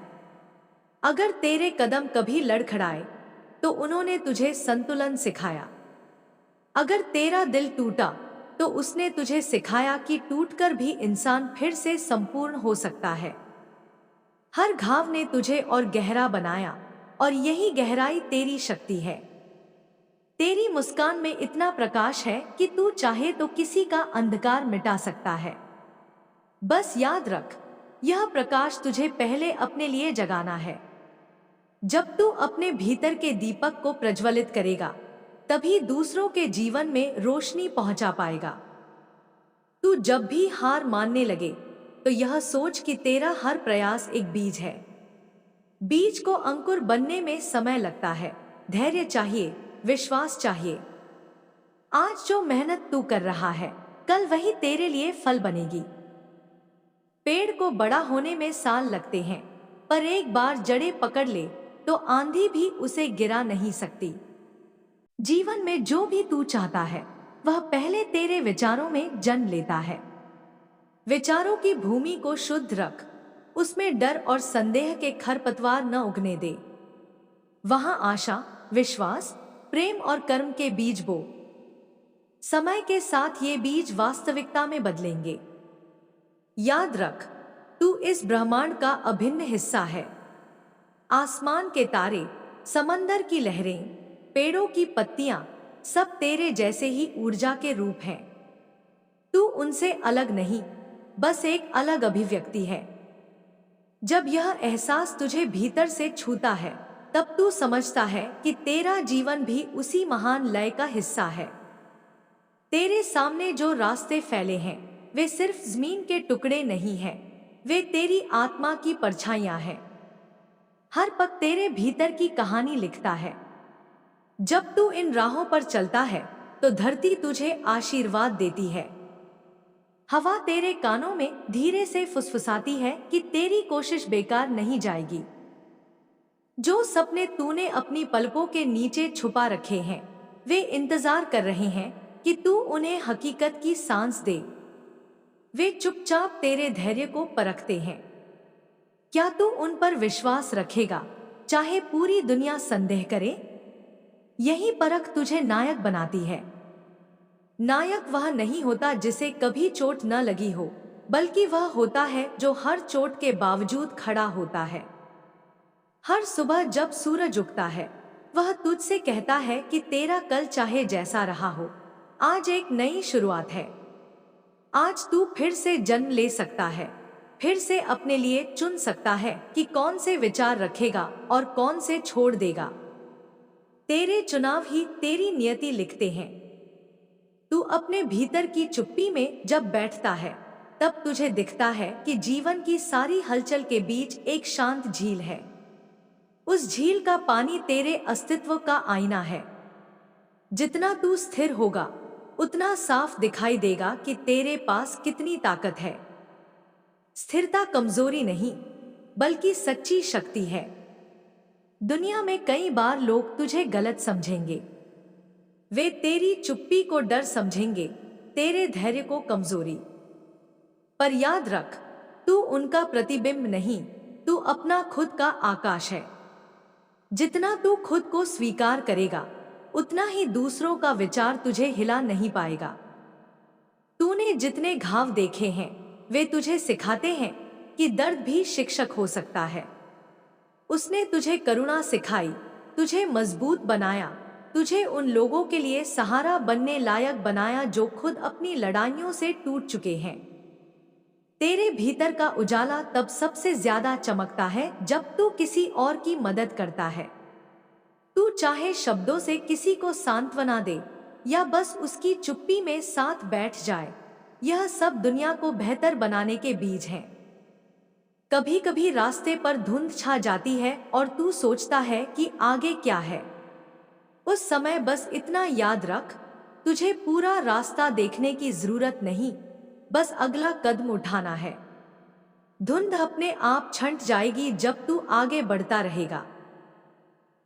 अगर तेरे कदम कभी लड़खड़ाए, तो उन्होंने तुझे संतुलन सिखाया। अगर तेरा दिल टूटा, तो उसने तुझे सिखाया कि टूटकर भी इंसान फिर से संपूर्ण हो सकता है। हर घाव ने तुझे और गहरा बनाया, और यही गहराई तेरी शक्ति है। तेरी मुस्कान में इतना प्रकाश है कि तू चाहे तो किसी का अंधकार मिटा सकता है। बस याद रख, यह प्रकाश तुझे पहले अपने लिए जगाना है। जब तू अपने भीतर के दीपक को प्रज्वलित करेगा, तभी दूसरों के जीवन में रोशनी पहुंचा पाएगा। तू जब भी हार मानने लगे, तो यह सोच कि तेरा हर प्रयास एक बीज है। बीज को अंकुर बनने में समय लगता है, धैर्य चाहिए, विश्वास चाहिए। आज जो मेहनत तू कर रहा है, कल वही तेरे लिए फल बनेगी। पेड़ को बड़ा होने में साल लगते हैं, पर एक बार जड़ें पकड़ ले तो आंधी भी उसे गिरा नहीं सकती। जीवन में जो भी तू चाहता है, वह पहले तेरे विचारों में जन्म लेता है। विचारों की भूमि को शुद्ध रख, उसमें डर और संदेह के खरपतवार न उगने दे। वहां आशा, विश्वास, प्रेम और कर्म के बीज बो। समय के साथ ये बीज वास्तविकता में बदलेंगे। याद रख, तू इस ब्रह्मांड का अभिन्न हिस्सा है। आसमान के तारे, समंदर की लहरें, पेड़ों की पत्तियां, सब तेरे जैसे ही ऊर्जा के रूप हैं। तू उनसे अलग नहीं, बस एक अलग अभिव्यक्ति है। जब यह एहसास तुझे भीतर से छूता है, तब तू समझता है कि तेरा जीवन भी उसी महान लय का हिस्सा है। तेरे सामने जो रास्ते फैले हैं, वे सिर्फ जमीन के टुकड़े नहीं हैं, वे तेरी आत्मा की परछाइयां हैं। हर पग तेरे भीतर की कहानी लिखता है। जब तू इन राहों पर चलता है, तो धरती तुझे आशीर्वाद देती है। हवा तेरे कानों में धीरे से फुसफुसाती है कि तेरी कोशिश बेकार नहीं जाएगी। जो सपने तूने अपनी पलकों के नीचे छुपा रखे हैं, वे इंतजार कर रहे हैं कि तू उन्हें हकीकत की सांस दे। वे चुपचाप तेरे धैर्य को परखते हैं। क्या तू उन पर विश्वास रखेगा, चाहे पूरी दुनिया संदेह करे? यही परख तुझे नायक बनाती है। नायक वह नहीं होता जिसे कभी चोट न लगी हो, बल्कि वह होता है जो हर चोट के बावजूद खड़ा होता है। हर सुबह जब सूरज उगता है, वह तुझसे कहता है कि तेरा कल चाहे जैसा रहा हो, आज एक नई शुरुआत है। आज तू फिर से जन्म ले सकता है, फिर से अपने लिए चुन सकता है कि कौन से विचार रखेगा और कौन से छोड़ देगा। तेरे चुनाव ही तेरी नियति लिखते हैं। तू अपने भीतर की चुप्पी में जब बैठता है, तब तुझे दिखता है कि जीवन की सारी हलचल के बीच एक शांत झील है। उस झील का पानी तेरे अस्तित्व का आईना है। जितना तू स्थिर होगा, उतना साफ दिखाई देगा कि तेरे पास कितनी ताकत है। स्थिरता कमजोरी नहीं, बल्कि सच्ची शक्ति है। दुनिया में कई बार लोग तुझे गलत समझेंगे। वे तेरी चुप्पी को डर समझेंगे, तेरे धैर्य को कमजोरी। पर याद रख, तू उनका प्रतिबिंब नहीं, तू अपना खुद का आकाश है। जितना तू खुद को स्वीकार करेगा, उतना ही दूसरों का विचार तुझे हिला नहीं पाएगा। तूने जितने घाव देखे हैं, वे तुझे सिखाते हैं कि दर्द भी शिक्षक हो सकता है। उसने तुझे करुणा सिखाई, तुझे मजबूत बनाया, तुझे उन लोगों के लिए सहारा बनने लायक बनाया जो खुद अपनी लड़ाइयों से टूट चुके हैं। तेरे भीतर का उजाला तब सबसे ज्यादा चमकता है जब तू किसी और की मदद करता है। तू चाहे शब्दों से किसी को सांत्वना दे या बस उसकी चुप्पी में साथ बैठ जाए, यह सब दुनिया को बेहतर बनाने के बीज हैं। कभी कभी रास्ते पर धुंध छा जाती है और तू सोचता है कि आगे क्या है। उस समय बस इतना याद रख, तुझे पूरा रास्ता देखने की जरूरत नहीं, बस अगला कदम उठाना है। धुंध अपने आप छंट जाएगी जब तू आगे बढ़ता रहेगा।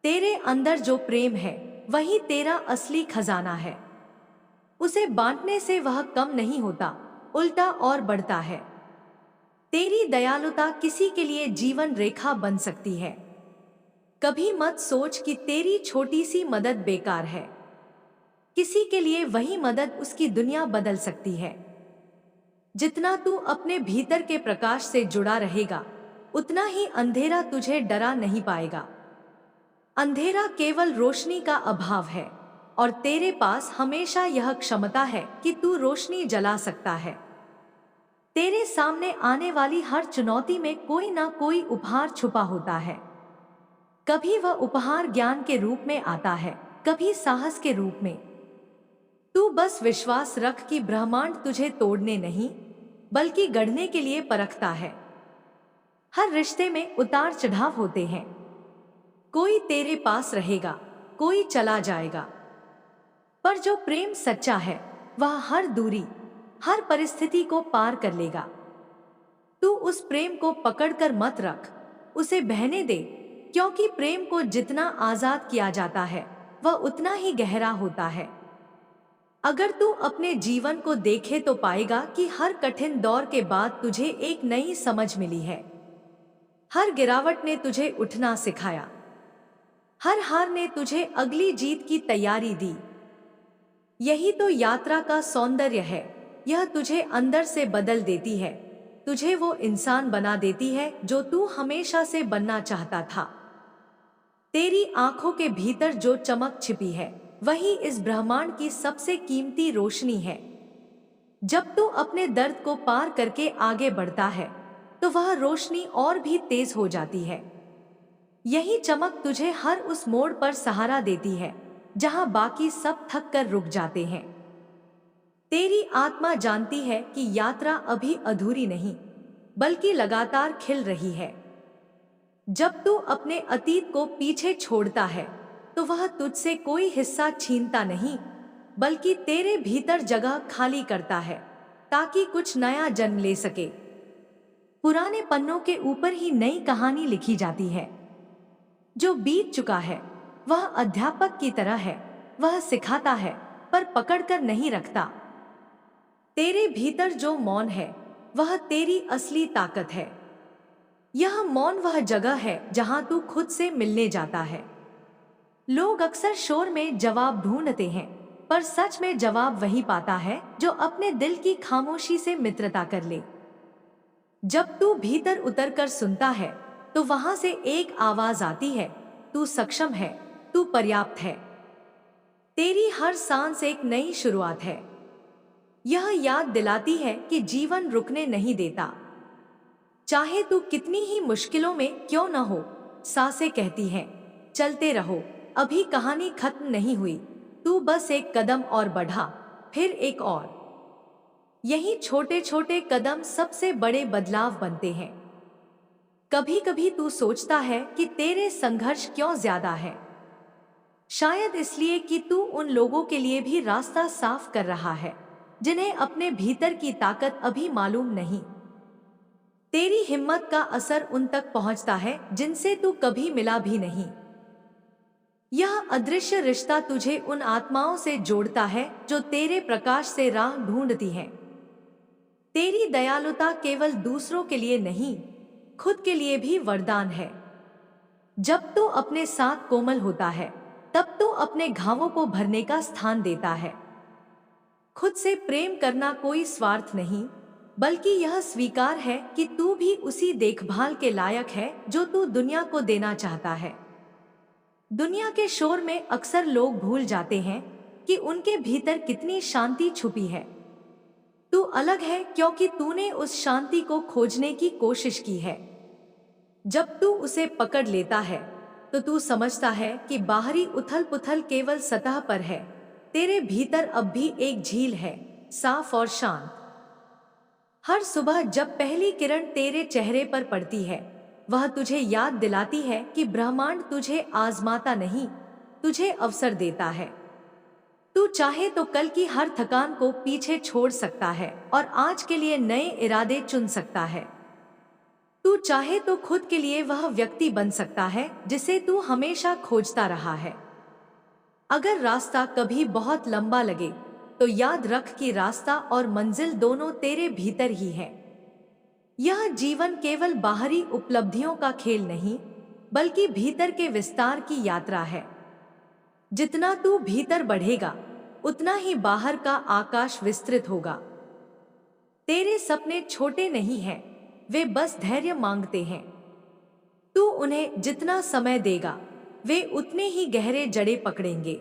तेरे अंदर जो प्रेम है, वही तेरा असली खजाना है। उसे बांटने से वह कम नहीं होता, उल्टा और बढ़ता है। तेरी दयालुता किसी के लिए जीवन रेखा बन सकती है। कभी मत सोच कि तेरी छोटी सी मदद बेकार है। किसी के लिए वही मदद उसकी दुनिया बदल सकती है। जितना तू अपने भीतर के प्रकाश से जुड़ा रहेगा, उतना ही अंधेरा तुझे डरा नहीं पाएगा। अंधेरा केवल रोशनी का अभाव है, और तेरे पास हमेशा यह क्षमता है कि तू रोशनी जला सकता है। तेरे सामने आने वाली हर चुनौती में कोई ना कोई उपहार छुपा होता है। कभी वह उपहार ज्ञान के रूप में आता है, कभी साहस के रूप में। तू बस विश्वास रख कि ब्रह्मांड तुझे तोड़ने नहीं, बल्कि गढ़ने के लिए परखता है। हर रिश्ते में उतार चढ़ाव होते हैं। कोई तेरे पास रहेगा, कोई चला जाएगा, पर जो प्रेम सच्चा है वह हर दूरी, हर परिस्थिति को पार कर लेगा। तू उस प्रेम को पकड़कर मत रख, उसे बहने दे, क्योंकि प्रेम को जितना आजाद किया जाता है वह उतना ही गहरा होता है। अगर तू अपने जीवन को देखे तो पाएगा कि हर कठिन दौर के बाद तुझे एक नई समझ मिली है। हर गिरावट ने तुझे उठना सिखाया, हर हार ने तुझे अगली जीत की तैयारी दी। यही तो यात्रा का सौंदर्य है, यह तुझे अंदर से बदल देती है, तुझे वो इंसान बना देती है जो तू हमेशा से बनना चाहता था। तेरी आंखों के भीतर जो चमक छिपी है वही इस ब्रह्मांड की सबसे कीमती रोशनी है। जब तू अपने दर्द को पार करके आगे बढ़ता है तो वह रोशनी और भी तेज हो जाती है। यही चमक तुझे हर उस मोड़ पर सहारा देती है जहां बाकी सब थक कर रुक जाते हैं। तेरी आत्मा जानती है कि यात्रा अभी अधूरी नहीं, बल्कि लगातार खिल रही है। जब तू अपने अतीत को पीछे छोड़ता है तो वह तुझसे कोई हिस्सा छीनता नहीं, बल्कि तेरे भीतर जगह खाली करता है ताकि कुछ नया जन्म ले सके। पुराने पन्नों के ऊपर ही नई कहानी लिखी जाती है। जो बीत चुका है वह अध्यापक की तरह है, वह सिखाता है पर पकड़कर नहीं रखता। तेरे भीतर जो मौन है वह तेरी असली ताकत है। यह मौन वह जगह है जहां तू खुद से मिलने जाता है। लोग अक्सर शोर में जवाब ढूंढते हैं, पर सच में जवाब वही पाता है जो अपने दिल की खामोशी से मित्रता कर ले। जब तू भीतर उतरकर सुनता है तो वहां से एक आवाज आती है, तू सक्षम है, तू पर्याप्त है। तेरी हर सांस एक नई शुरुआत है। यह याद दिलाती है कि जीवन रुकने नहीं देता। चाहे तू कितनी ही मुश्किलों में क्यों न हो, सांसें कहती हैं, चलते रहो, अभी कहानी खत्म नहीं हुई, तू बस एक कदम और बढ़ा, फिर एक और। यही छोटे छोटे कदम सबसे बड़े बदलाव बनते हैं। कभी कभी तू सोचता है कि तेरे संघर्ष क्यों ज्यादा है। शायद इसलिए कि तू उन लोगों के लिए भी रास्ता साफ कर रहा है जिन्हें अपने भीतर की ताकत अभी मालूम नहीं। तेरी हिम्मत का असर उन तक पहुंचता है जिनसे तू कभी मिला भी नहीं। यह अदृश्य रिश्ता तुझे उन आत्माओं से जोड़ता है जो तेरे प्रकाश से राह ढूंढती हैं। तेरी दयालुता केवल दूसरों के लिए नहीं, खुद के लिए भी वरदान है। जब तू अपने साथ कोमल होता है तब तू अपने घावों को भरने का स्थान देता है। खुद से प्रेम करना कोई स्वार्थ नहीं, बल्कि यह स्वीकार है कि तू भी उसी देखभाल के लायक है जो तू दुनिया को देना चाहता है। दुनिया के शोर में अक्सर लोग भूल जाते हैं कि उनके भीतर कितनी शांति छुपी है। तू अलग है क्योंकि तूने उस शांति को खोजने की कोशिश की है। जब तू उसे पकड़ लेता है तो तू समझता है कि बाहरी उथल पुथल केवल सतह पर है, तेरे भीतर अब भी एक झील है, साफ और शांत। हर सुबह जब पहली किरण तेरे चेहरे पर पड़ती है वह तुझे याद दिलाती है कि ब्रह्मांड तुझे आजमाता नहीं, तुझे अवसर देता है। तू चाहे तो कल की हर थकान को पीछे छोड़ सकता है और आज के लिए नए इरादे चुन सकता है। तू चाहे तो खुद के लिए वह व्यक्ति बन सकता है जिसे तू हमेशा खोजता रहा है। अगर रास्ता कभी बहुत लंबा लगे तो याद रख कि रास्ता और मंजिल दोनों तेरे भीतर ही है। यह जीवन केवल बाहरी उपलब्धियों का खेल नहीं, बल्कि भीतर के विस्तार की यात्रा है। जितना तू भीतर बढ़ेगा उतना ही बाहर का आकाश विस्तृत होगा। तेरे सपने छोटे नहीं हैं, वे बस धैर्य मांगते हैं। तू उन्हें जितना समय देगा वे उतने ही गहरे जड़ें पकड़ेंगे।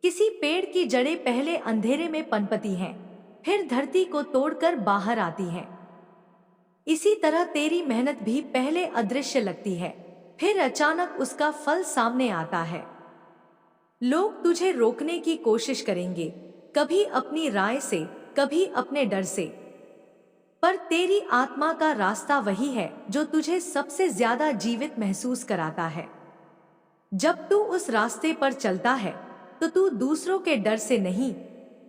किसी पेड़ की जड़ें पहले अंधेरे में पनपती हैं, फिर धरती को तोड़कर बाहर आती हैं। इसी तरह तेरी मेहनत भी पहले अदृश्य लगती है, फिर अचानक उसका फल सामने आता है। लोग तुझे रोकने की कोशिश करेंगे, कभी अपनी राय से, कभी अपने डर से। पर तेरी आत्मा का रास्ता वही है जो तुझे सबसे ज्यादा जीवित महसूस कराता है। जब तू उस रास्ते पर चलता है तो तू दूसरों के डर से नहीं,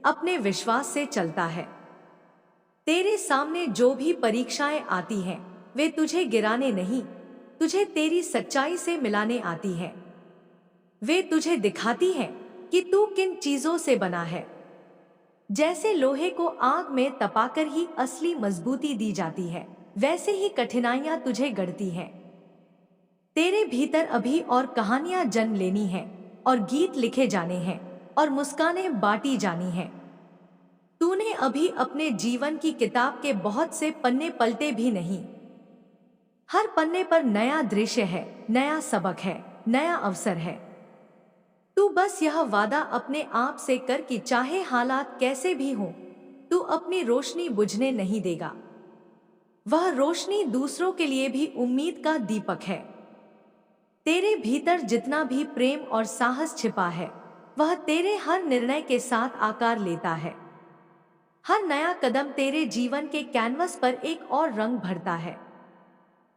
अपने विश्वास से चलता है। तेरे सामने जो भी परीक्षाएं आती हैं, वे तुझे गिराने नहीं, तुझे तेरी सच्चाई से मिलाने आती हैं। वे तुझे दिखाती हैं कि तू किन चीजों से बना है। जैसे लोहे को आग में तपाकर ही असली मजबूती दी जाती है, वैसे ही कठिनाइयां तुझे गढ़ती हैं। तेरे भीतर अभी और कहानियां जन्म लेनी हैं, और गीत लिखे जाने हैं, और मुस्कानें बांटी जानी हैं। तूने अभी अपने जीवन की किताब के बहुत से पन्ने पलटे भी नहीं। हर पन्ने पर नया दृश्य है, नया सबक है, नया अवसर है। तू बस यह वादा अपने आप से कर कि चाहे हालात कैसे भी हों, तू अपनी रोशनी बुझने नहीं देगा। वह रोशनी दूसरों के लिए भी उम्मीद का दीपक है। तेरे भीतर जितना भी प्रेम और साहस छिपा है, वह तेरे हर निर्णय के साथ आकार लेता है। हर नया कदम तेरे जीवन के कैनवस पर एक और रंग भरता है।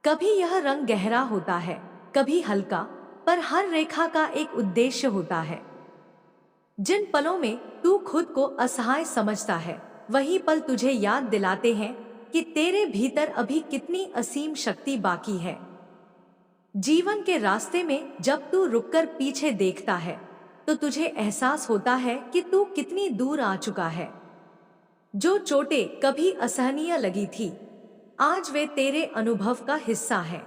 कभी यह रंग गहरा होता है, कभी हल्का, पर हर रेखा का एक उद्देश्य होता है। जिन पलों में तू खुद को असहाय समझता है, वही पल तुझे याद दिलाते हैं कि तेरे भीतर अभी कितनी असीम शक्ति बाकी है। जीवन के रास्ते में जब तू रुककर पीछे देखता है, तो तुझे एहसास होता है कि तू कितनी दूर आ चुका है। जो चोटें कभी असहनीय लगी थी, आज वे तेरे अनुभव का हिस्सा है।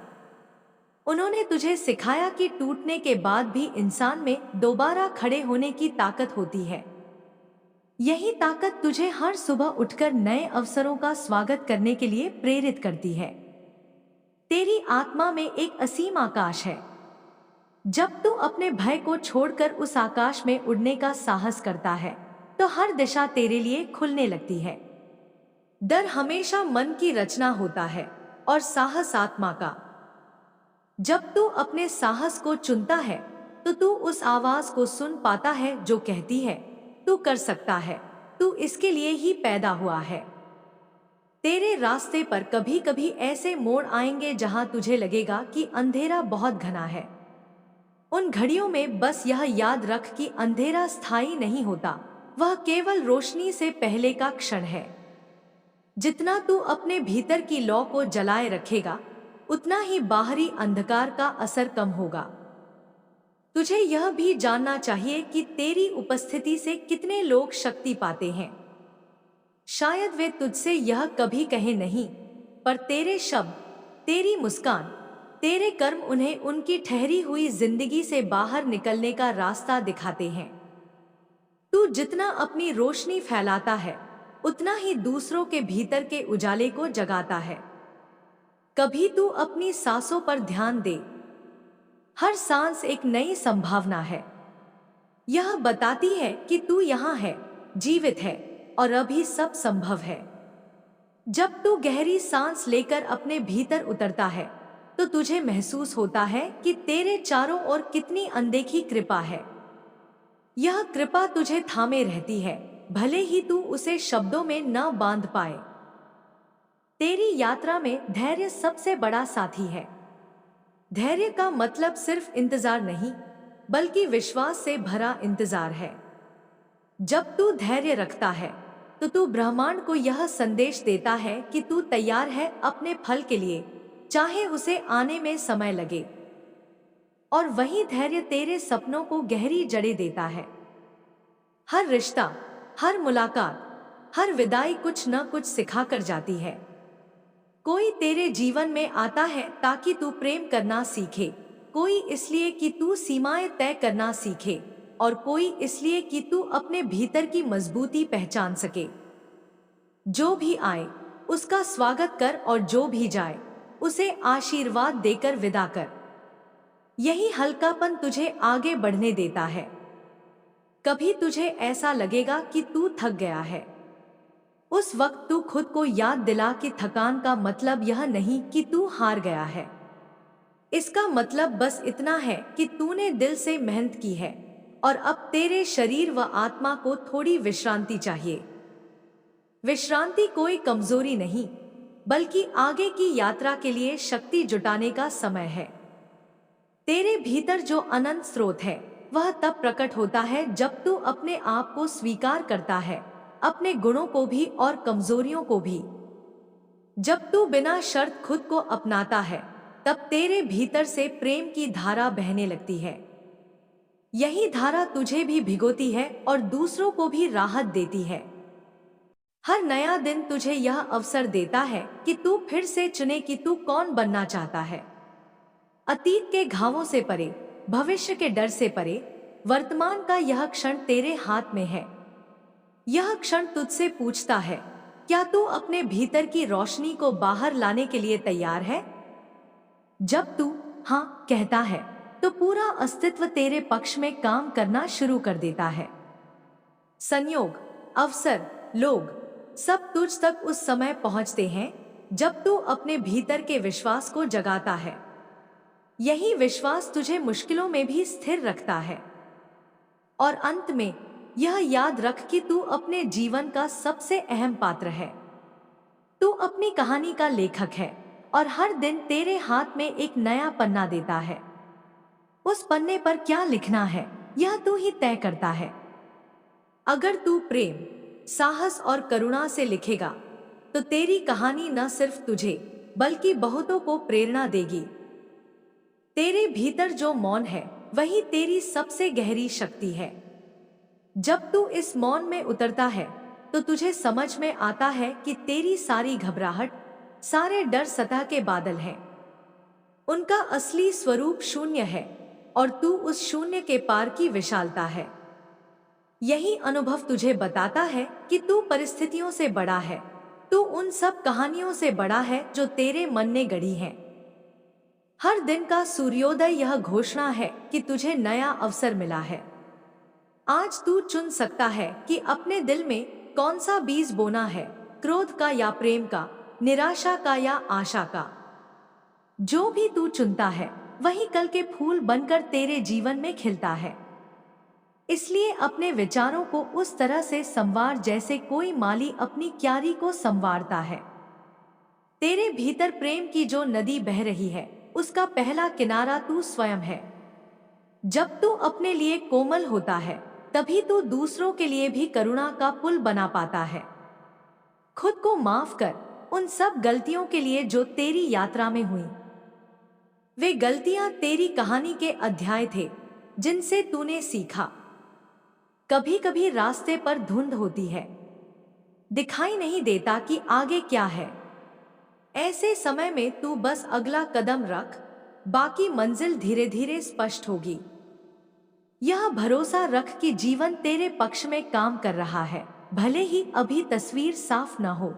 उन्होंने तुझे सिखाया कि टूटने के बाद भी इंसान में दोबारा खड़े होने की ताकत होती है। यही ताकत तुझे हर सुबह उठकर नए अवसरों का स्वागत करने के लिए प्रेरित करती है। तेरी आत्मा में एक असीम आकाश है। जब तू अपने भय को छोड़कर उस आकाश में उड़ने का साहस करता है, तो हर दिशा तेरे लिए खुलने लगती है। डर हमेशा मन की रचना होता है, और साहस आत्मा का। जब तू अपने साहस को चुनता है, तो तू उस आवाज को सुन पाता है जो कहती है, तू कर सकता है, तू इसके लिए ही पैदा हुआ है। तेरे रास्ते पर कभी कभी ऐसे मोड़ आएंगे जहां तुझे लगेगा कि अंधेरा बहुत घना है। उन घड़ियों में बस यह याद रख कि अंधेरा स्थायी नहीं होता, वह केवल रोशनी से पहले का क्षण है। जितना तू अपने भीतर की लौ को जलाए रखेगा, उतना ही बाहरी अंधकार का असर कम होगा। तुझे यह भी जानना चाहिए कि तेरी उपस्थिति से कितने लोग शक्ति पाते हैं। शायद वे तुझसे यह कभी कहे नहीं, पर तेरे शब्द, तेरी मुस्कान, तेरे कर्म उन्हें उनकी ठहरी हुई जिंदगी से बाहर निकलने का रास्ता दिखाते हैं। तू जितना अपनी रोशनी फैलाता है, उतना ही दूसरों के भीतर के उजाले को जगाता है। कभी तू अपनी सांसों पर ध्यान दे। हर सांस एक नई संभावना है। यह बताती है कि तू यहाँ है, जीवित है, और अभी सब संभव है। जब तू गहरी सांस लेकर अपने भीतर उतरता है, तो तुझे महसूस होता है कि तेरे चारों ओर कितनी अनदेखी कृपा है। यह कृपा तुझे थामे रहती है, भले ही तू उसे शब्दों में न बांध पाए। तेरी यात्रा में धैर्य सबसे बड़ा साथी है। धैर्य का मतलब सिर्फ इंतजार नहीं, बल्कि विश्वास से भरा इंतजार है। जब तू धैर्य रखता है, तो तू ब्रह्मांड को यह संदेश देता है कि तू तैयार है अपने फल के लिए, चाहे उसे आने में समय लगे। और वही धैर्य तेरे सपनों को गहरी जड़ें देता है। हर रिश्ता, हर मुलाकात, हर विदाई कुछ न कुछ सिखाकर जाती है। कोई तेरे जीवन में आता है ताकि तू प्रेम करना सीखे, कोई इसलिए कि तू सीमाएं तय करना सीखे, और कोई इसलिए कि तू अपने भीतर की मजबूती पहचान सके। जो भी आए उसका स्वागत कर, और जो भी जाए उसे आशीर्वाद देकर विदा कर। यही हल्कापन तुझे आगे बढ़ने देता है। कभी तुझे ऐसा लगेगा कि तू थक गया है, उस वक्त तू खुद को याद दिला कि थकान का मतलब यह नहीं कि तू हार गया है। इसका मतलब बस इतना है कि तूने दिल से मेहनत की है, और अब तेरे शरीर व आत्मा को थोड़ी विश्रांति चाहिए। विश्रांति कोई कमजोरी नहीं, बल्कि आगे की यात्रा के लिए शक्ति जुटाने का समय है। तेरे भीतर जो अनंत स्रोत है वह तब प्रकट होता है जब तू अपने आप को स्वीकार करता है, अपने गुणों को भी और कमजोरियों को भी। जब तू बिना शर्त खुद को अपनाता है, तब तेरे भीतर से प्रेम की धारा बहने लगती है। यही धारा तुझे भी भिगोती है और दूसरों को भी राहत देती है। हर नया दिन तुझे यह अवसर देता है कि तू फिर से चुने कि तू कौन बनना चाहता है। अतीत के घावों से परे, भविष्य के डर से परे, वर्तमान का यह क्षण तेरे हाथ में है। यह क्षण तुझसे पूछता है, क्या तू अपने भीतर की रोशनी को बाहर लाने के लिए तैयार है? जब तू हाँ कहता है, तो पूरा अस्तित्व तेरे पक्ष में काम करना शुरू कर देता है। संयोग, अवसर, लोग सब तुझ तक उस समय पहुंचते हैं जब तू अपने भीतर के विश्वास को जगाता है। यही विश्वास तुझे मुश्किलों में भी स्थिर रखता है। और अंत में यह याद रख कि तू अपने जीवन का सबसे अहम पात्र है। तू अपनी कहानी का लेखक है और हर दिन तेरे हाथ में एक नया पन्ना देता है। उस पन्ने पर क्या लिखना है यह तू ही तय करता है। अगर तू प्रेम, साहस और करुणा से लिखेगा तो तेरी कहानी न सिर्फ तुझे बल्कि बहुतों को प्रेरणा देगी। तेरे भीतर जो मौन है वही तेरी सबसे गहरी शक्ति है। जब तू इस मौन में उतरता है तो तुझे समझ में आता है कि तेरी सारी घबराहट, सारे डर सतह के बादल हैं। उनका असली स्वरूप शून्य है और तू उस शून्य के पार की विशालता है। यही अनुभव तुझे बताता है कि तू परिस्थितियों से बड़ा है, तू उन सब कहानियों से बड़ा है जो तेरे मन ने गढ़ी हैं। हर दिन का सूर्योदय यह घोषणा है कि तुझे नया अवसर मिला है। आज तू चुन सकता है कि अपने दिल में कौन सा बीज बोना है, क्रोध का या प्रेम का, निराशा का या आशा का। जो भी तू चुनता है वही कल के फूल बनकर तेरे जीवन में खिलता है। इसलिए अपने विचारों को उस तरह से संवार जैसे कोई माली अपनी क्यारी को संवारता है। तेरे भीतर प्रेम की जो नदी बह रही है उसका पहला किनारा तू स्वयं है। जब तू अपने लिए कोमल होता है तभी तू दूसरों के लिए भी करुणा का पुल बना पाता है। खुद को माफ कर उन सब गलतियों के लिए जो तेरी यात्रा में हुई। वे गलतियां तेरी कहानी के अध्याय थे जिनसे तूने सीखा। कभी कभी रास्ते पर धुंध होती है, दिखाई नहीं देता कि आगे क्या है। ऐसे समय में तू बस अगला कदम रख, बाकी मंजिल धीरे धीरे स्पष्ट होगी। यह भरोसा रख कि जीवन तेरे पक्ष में काम कर रहा है, भले ही अभी तस्वीर साफ न हो।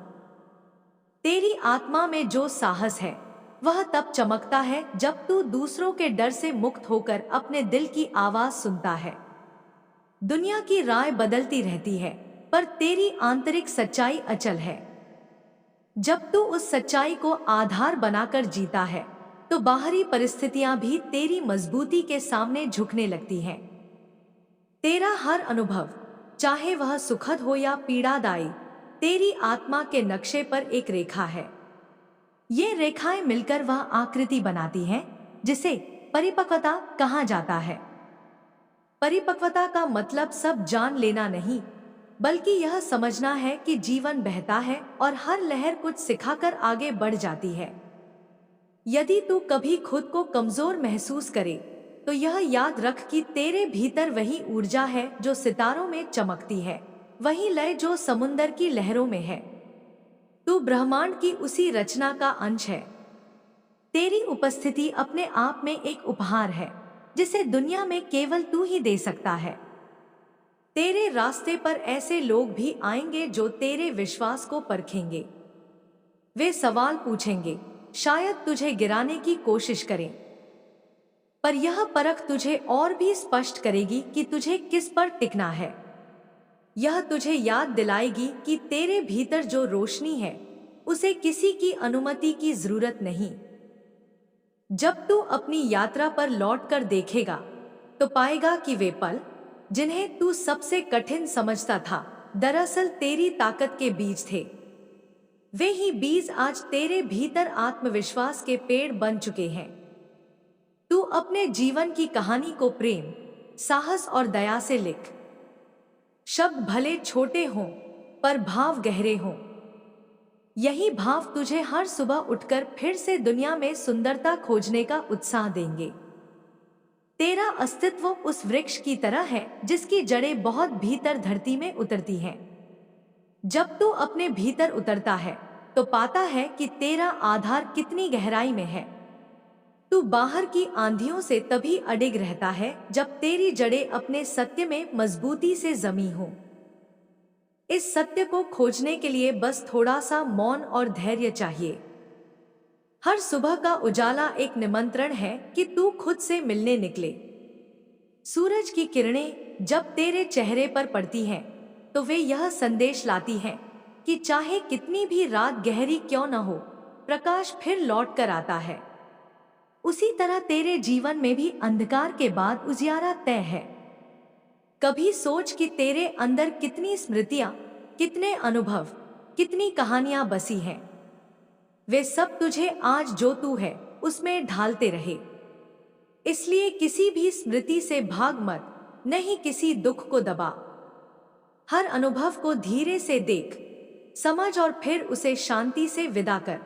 तेरी आत्मा में जो साहस है वह तब चमकता है जब तू दूसरों के डर से मुक्त होकर अपने दिल की आवाज सुनता है। दुनिया की राय बदलती रहती है पर तेरी आंतरिक सच्चाई अचल है। जब तू उस सच्चाई को आधार बनाकर जीता है तो बाहरी परिस्थितियां भी तेरी मजबूती के सामने झुकने लगती हैं। तेरा हर अनुभव, चाहे वह सुखद हो या पीड़ादायी, तेरी आत्मा के नक्शे पर एक रेखा है। ये रेखाएं मिलकर वह आकृति बनाती हैं जिसे परिपक्वता कहा जाता है। परिपक्वता का मतलब सब जान लेना नहीं, बल्कि यह समझना है कि जीवन बहता है और हर लहर कुछ सिखाकर आगे बढ़ जाती है। यदि तू कभी खुद को कमजोर महसूस करे तो यह याद रख कि तेरे भीतर वही ऊर्जा है जो सितारों में चमकती है, वही लय जो समुंदर की लहरों में है। तू ब्रह्मांड की उसी रचना का अंश है। तेरी उपस्थिति अपने आप में एक उपहार है जिसे दुनिया में केवल तू ही दे सकता है। तेरे रास्ते पर ऐसे लोग भी आएंगे जो तेरे विश्वास को परखेंगे। वे सवाल पूछेंगे, शायद तुझे गिराने की कोशिश करें, पर यह परख तुझे और भी स्पष्ट करेगी कि तुझे किस पर टिकना है। यह तुझे याद दिलाएगी कि तेरे भीतर जो रोशनी है उसे किसी की अनुमति की जरूरत नहीं। जब तू अपनी यात्रा पर लौटकर देखेगा तो पाएगा कि वे पल जिन्हें तू सबसे कठिन समझता था दरअसल तेरी ताकत के बीज थे। वे ही बीज आज तेरे भीतर आत्मविश्वास के पेड़ बन चुके हैं। तू अपने जीवन की कहानी को प्रेम, साहस और दया से लिख। शब्द भले छोटे हों, पर भाव गहरे हों। यही भाव तुझे हर सुबह उठकर फिर से दुनिया में सुंदरता खोजने का उत्साह देंगे। तेरा अस्तित्व उस वृक्ष की तरह है जिसकी जड़ें बहुत भीतर धरती में उतरती हैं। जब तू अपने भीतर उतरता है तो पाता है कि तेरा आधार कितनी गहराई में है। तू बाहर की आंधियों से तभी अडिग रहता है जब तेरी जड़ें अपने सत्य में मजबूती से जमी हों। इस सत्य को खोजने के लिए बस थोड़ा सा मौन और धैर्य चाहिए। हर सुबह का उजाला एक निमंत्रण है कि तू खुद से मिलने निकले। सूरज की किरणें जब तेरे चेहरे पर पड़ती हैं, तो वे यह संदेश लाती हैं कि चाहे कितनी भी रात गहरी क्यों न हो, प्रकाश फिर लौट कर आता है। उसी तरह तेरे जीवन में भी अंधकार के बाद उजियारा तय है। कभी सोच कि तेरे अंदर कितनी स्मृतियां, कितने अनुभव, कितनी कहानियां बसी हैं। वे सब तुझे आज जो तू है उसमें ढालते रहे। इसलिए किसी भी स्मृति से भाग मत, नहीं किसी दुख को दबा। हर अनुभव को धीरे से देख, समझ और फिर उसे शांति से विदा कर।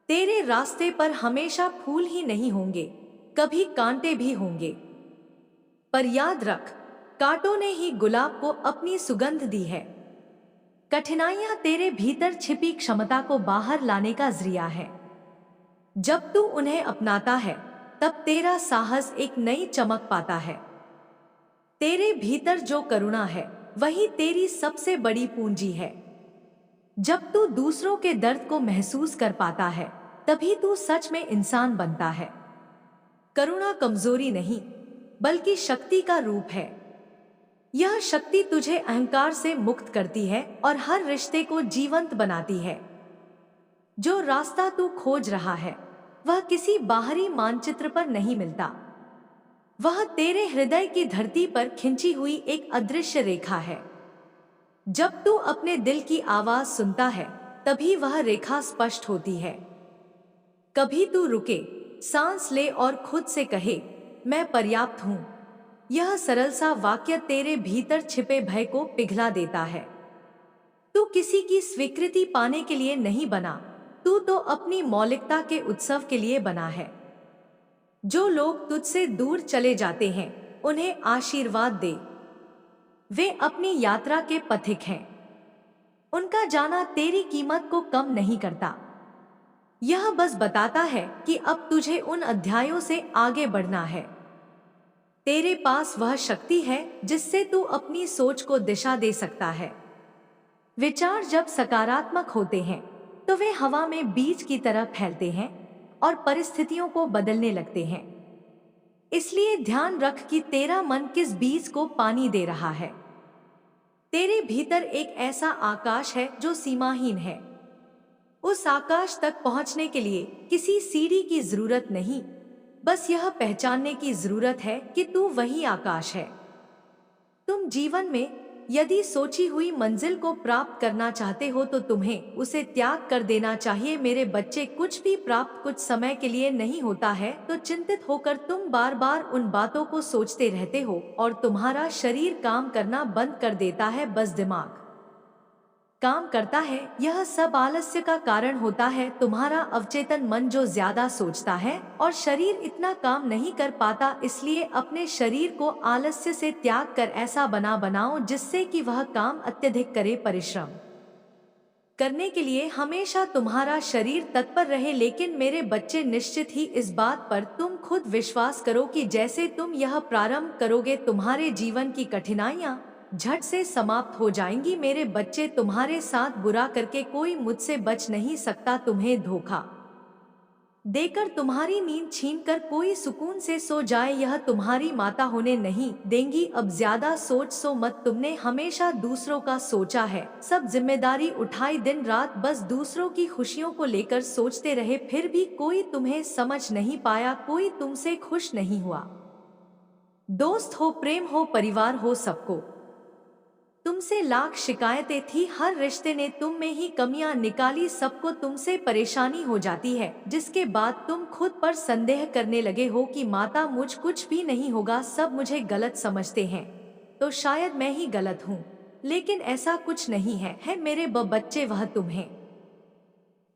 तेरे रास्ते पर हमेशा फूल ही नहीं होंगे, कभी कांटे भी होंगे। पर याद रख, कांटों ने ही गुलाब को अपनी सुगंध दी है। कठिनाइयां तेरे भीतर छिपी क्षमता को बाहर लाने का जरिया है। जब तू उन्हें अपनाता है, तब तेरा साहस एक नई चमक पाता है। तेरे भीतर जो करुणा है, वही तेरी सबसे बड़ी पूंजी है। जब तू दूसरों के दर्द को महसूस कर पाता है, तभी तू सच में इंसान बनता है। करुणा कमजोरी नहीं, बल्कि शक्ति का रूप है। यह शक्ति तुझे अहंकार से मुक्त करती है और हर रिश्ते को जीवंत बनाती है। जो रास्ता तू खोज रहा है, वह किसी बाहरी मानचित्र पर नहीं मिलता। वह तेरे हृदय की धरती पर खिंची हुई एक अदृश्य रेखा है। जब तू अपने दिल की आवाज सुनता है, तभी वह रेखा स्पष्ट होती है। कभी तू रुके, सांस ले और खुद से कहे, मैं पर्याप्त हूं। यह सरल सा वाक्य तेरे भीतर छिपे भय को पिघला देता है। तू किसी की स्वीकृति पाने के लिए नहीं बना, तू तो अपनी मौलिकता के उत्सव के लिए बना है। जो लोग तुझसे दूर चले जाते हैं, उन्हें आशीर्वाद दे। वे अपनी यात्रा के पथिक हैं। उनका जाना तेरी कीमत को कम नहीं करता। यह बस बताता है कि अब तुझे उन अध्यायों से आगे बढ़ना है। तेरे पास वह शक्ति है जिससे तू अपनी सोच को दिशा दे सकता है। विचार जब सकारात्मक होते हैं, तो वे हवा में बीज की तरह फैलते हैं और परिस्थितियों को बदलने लगते हैं। इसलिए ध्यान रख कि तेरा मन किस बीज को पानी दे रहा है। तेरे भीतर एक ऐसा आकाश है जो सीमाहीन है। उस आकाश तक पहुंचने के लिए किसी सीढ़ी की जरूरत नहीं, बस यह पहचानने की जरूरत है कि तू वही आकाश है। तुम जीवन में यदि सोची हुई मंजिल को प्राप्त करना चाहते हो, तो तुम्हें उसे त्याग कर देना चाहिए। मेरे बच्चे, कुछ भी प्राप्त कुछ समय के लिए नहीं होता है, तो चिंतित होकर तुम बार बार उन बातों को सोचते रहते हो और तुम्हारा शरीर काम करना बंद कर देता है, बस दिमाग काम करता है। यह सब आलस्य का कारण होता है। तुम्हारा अवचेतन मन जो ज्यादा सोचता है और शरीर इतना काम नहीं कर पाता, इसलिए अपने शरीर को आलस्य से त्याग कर ऐसा बनाओ जिससे कि वह काम अत्यधिक करे। परिश्रम करने के लिए हमेशा तुम्हारा शरीर तत्पर रहे। लेकिन मेरे बच्चे, निश्चित ही इस बात पर तुम खुद विश्वास करो कि जैसे तुम यह प्रारंभ करोगे, तुम्हारे जीवन की कठिनाइयां झट से समाप्त हो जाएंगी। मेरे बच्चे, तुम्हारे साथ बुरा करके कोई मुझसे बच नहीं सकता। तुम्हें धोखा देकर तुम्हारी नींद छीनकर कोई सुकून से सो जाए, यह तुम्हारी माता होने नहीं देंगी। अब ज्यादा सो मत। तुमने हमेशा दूसरों का सोचा है, सब जिम्मेदारी उठाई, दिन रात बस दूसरों की खुशियों को लेकर सोचते रहे, फिर भी कोई तुम्हें समझ नहीं पाया, कोई तुमसे खुश नहीं हुआ। दोस्त हो, प्रेम हो, परिवार हो, सबको तुमसे लाख शिकायतें थी, हर रिश्ते ने तुम में ही कमियां निकाली, सबको तुमसे परेशानी हो जाती है, जिसके बाद तुम खुद पर संदेह करने लगे हो कि माता मुझ कुछ भी नहीं होगा, सब मुझे गलत समझते हैं, तो शायद मैं ही गलत हूँ। लेकिन ऐसा कुछ नहीं है मेरे बच्चे, वह तुम्हें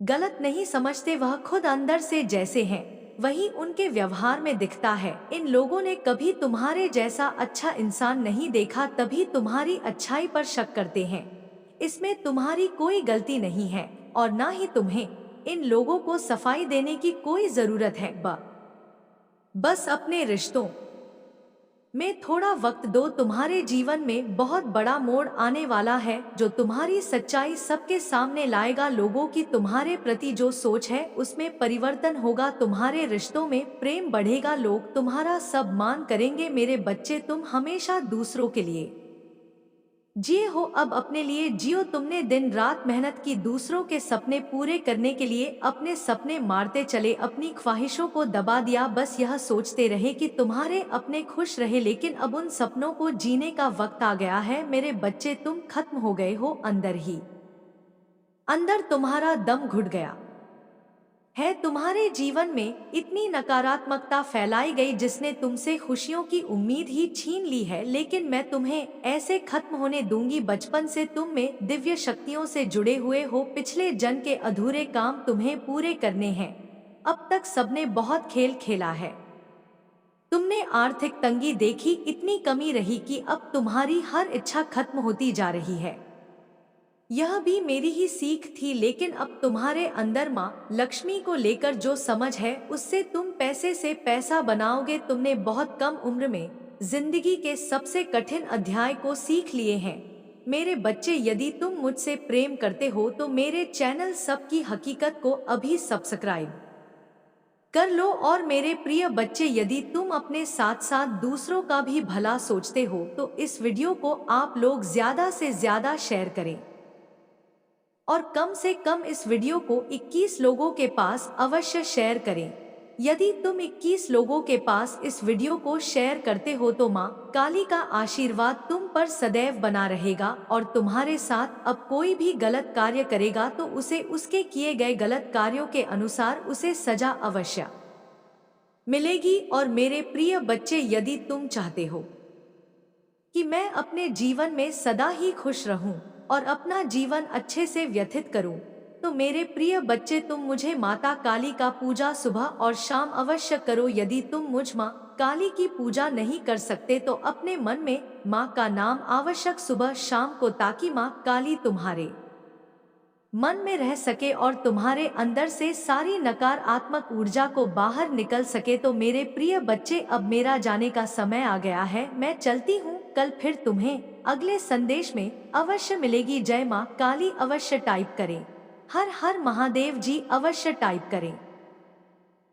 गलत नहीं समझते, वह खुद अंदर से जैसे हैं वही उनके व्यवहार में दिखता है। इन लोगों ने कभी तुम्हारे जैसा अच्छा इंसान नहीं देखा, तभी तुम्हारी अच्छाई पर शक करते हैं। इसमें तुम्हारी कोई गलती नहीं है और ना ही तुम्हें इन लोगों को सफाई देने की कोई जरूरत है। बस अपने रिश्तों में थोड़ा वक्त दो, तुम्हारे जीवन में बहुत बड़ा मोड़ आने वाला है जो तुम्हारी सच्चाई सबके सामने लाएगा। लोगों की तुम्हारे प्रति जो सोच है उसमें परिवर्तन होगा, तुम्हारे रिश्तों में प्रेम बढ़ेगा, लोग तुम्हारा सब मान करेंगे। मेरे बच्चे, तुम हमेशा दूसरों के लिए जिए हो, अब अपने लिए जियो। तुमने दिन रात मेहनत की दूसरों के सपने पूरे करने के लिए, अपने सपने मारते चले, अपनी ख्वाहिशों को दबा दिया, बस यह सोचते रहे कि तुम्हारे अपने खुश रहे। लेकिन अब उन सपनों को जीने का वक्त आ गया है मेरे बच्चे, तुम खत्म हो गए हो, अंदर ही अंदर तुम्हारा दम घुट गया है। तुम्हारे जीवन में इतनी नकारात्मकता फैलाई गई जिसने तुमसे खुशियों की उम्मीद ही छीन ली है, लेकिन मैं तुम्हें ऐसे खत्म होने दूंगी। बचपन से तुम में दिव्य शक्तियों से जुड़े हुए हो, पिछले जन्म के अधूरे काम तुम्हें पूरे करने हैं। अब तक सबने बहुत खेल खेला है, तुमने आर्थिक तंगी देखी, इतनी कमी रही कि अब तुम्हारी हर इच्छा खत्म होती जा रही है। यह भी मेरी ही सीख थी, लेकिन अब तुम्हारे अंदर माँ लक्ष्मी को लेकर जो समझ है उससे तुम पैसे से पैसा बनाओगे। तुमने बहुत कम उम्र में जिंदगी के सबसे कठिन अध्याय को सीख लिए हैं मेरे बच्चे। यदि तुम मुझसे प्रेम करते हो तो मेरे चैनल सबकी हकीकत को अभी सब्सक्राइब कर लो। और मेरे प्रिय बच्चे, यदि तुम अपने साथ साथ दूसरों का भी भला सोचते हो तो इस वीडियो को आप लोग ज्यादा से ज्यादा शेयर करें और कम से कम इस वीडियो को 21 लोगों के पास अवश्य शेयर करें। यदि तुम 21 लोगों के पास इस वीडियो को शेयर करते हो तो माँ काली का आशीर्वाद तुम पर सदैव बना रहेगा और तुम्हारे साथ अब कोई भी गलत कार्य करेगा तो उसे उसके किए गए गलत कार्यों के अनुसार उसे सजा अवश्य मिलेगी। और मेरे प्रिय बच्चे, यदि तुम चाहते हो कि मैं अपने जीवन में सदा ही खुश रहूं और अपना जीवन अच्छे से व्यतीत करूं, तो मेरे प्रिय बच्चे तुम मुझे माता काली का पूजा सुबह और शाम अवश्य करो। यदि तुम मुझ माँ काली की पूजा नहीं कर सकते तो अपने मन में माँ का नाम आवश्यक सुबह शाम को, ताकि माँ काली तुम्हारे मन में रह सके और तुम्हारे अंदर से सारी नकारात्मक ऊर्जा को बाहर निकल सके। तो मेरे प्रिय बच्चे, अब मेरा जाने का समय आ गया है, मैं चलती हूँ। कल फिर तुम्हें अगले संदेश में अवश्य मिलेगी। जय माँ काली अवश्य टाइप करें, हर हर महादेव जी अवश्य टाइप करें।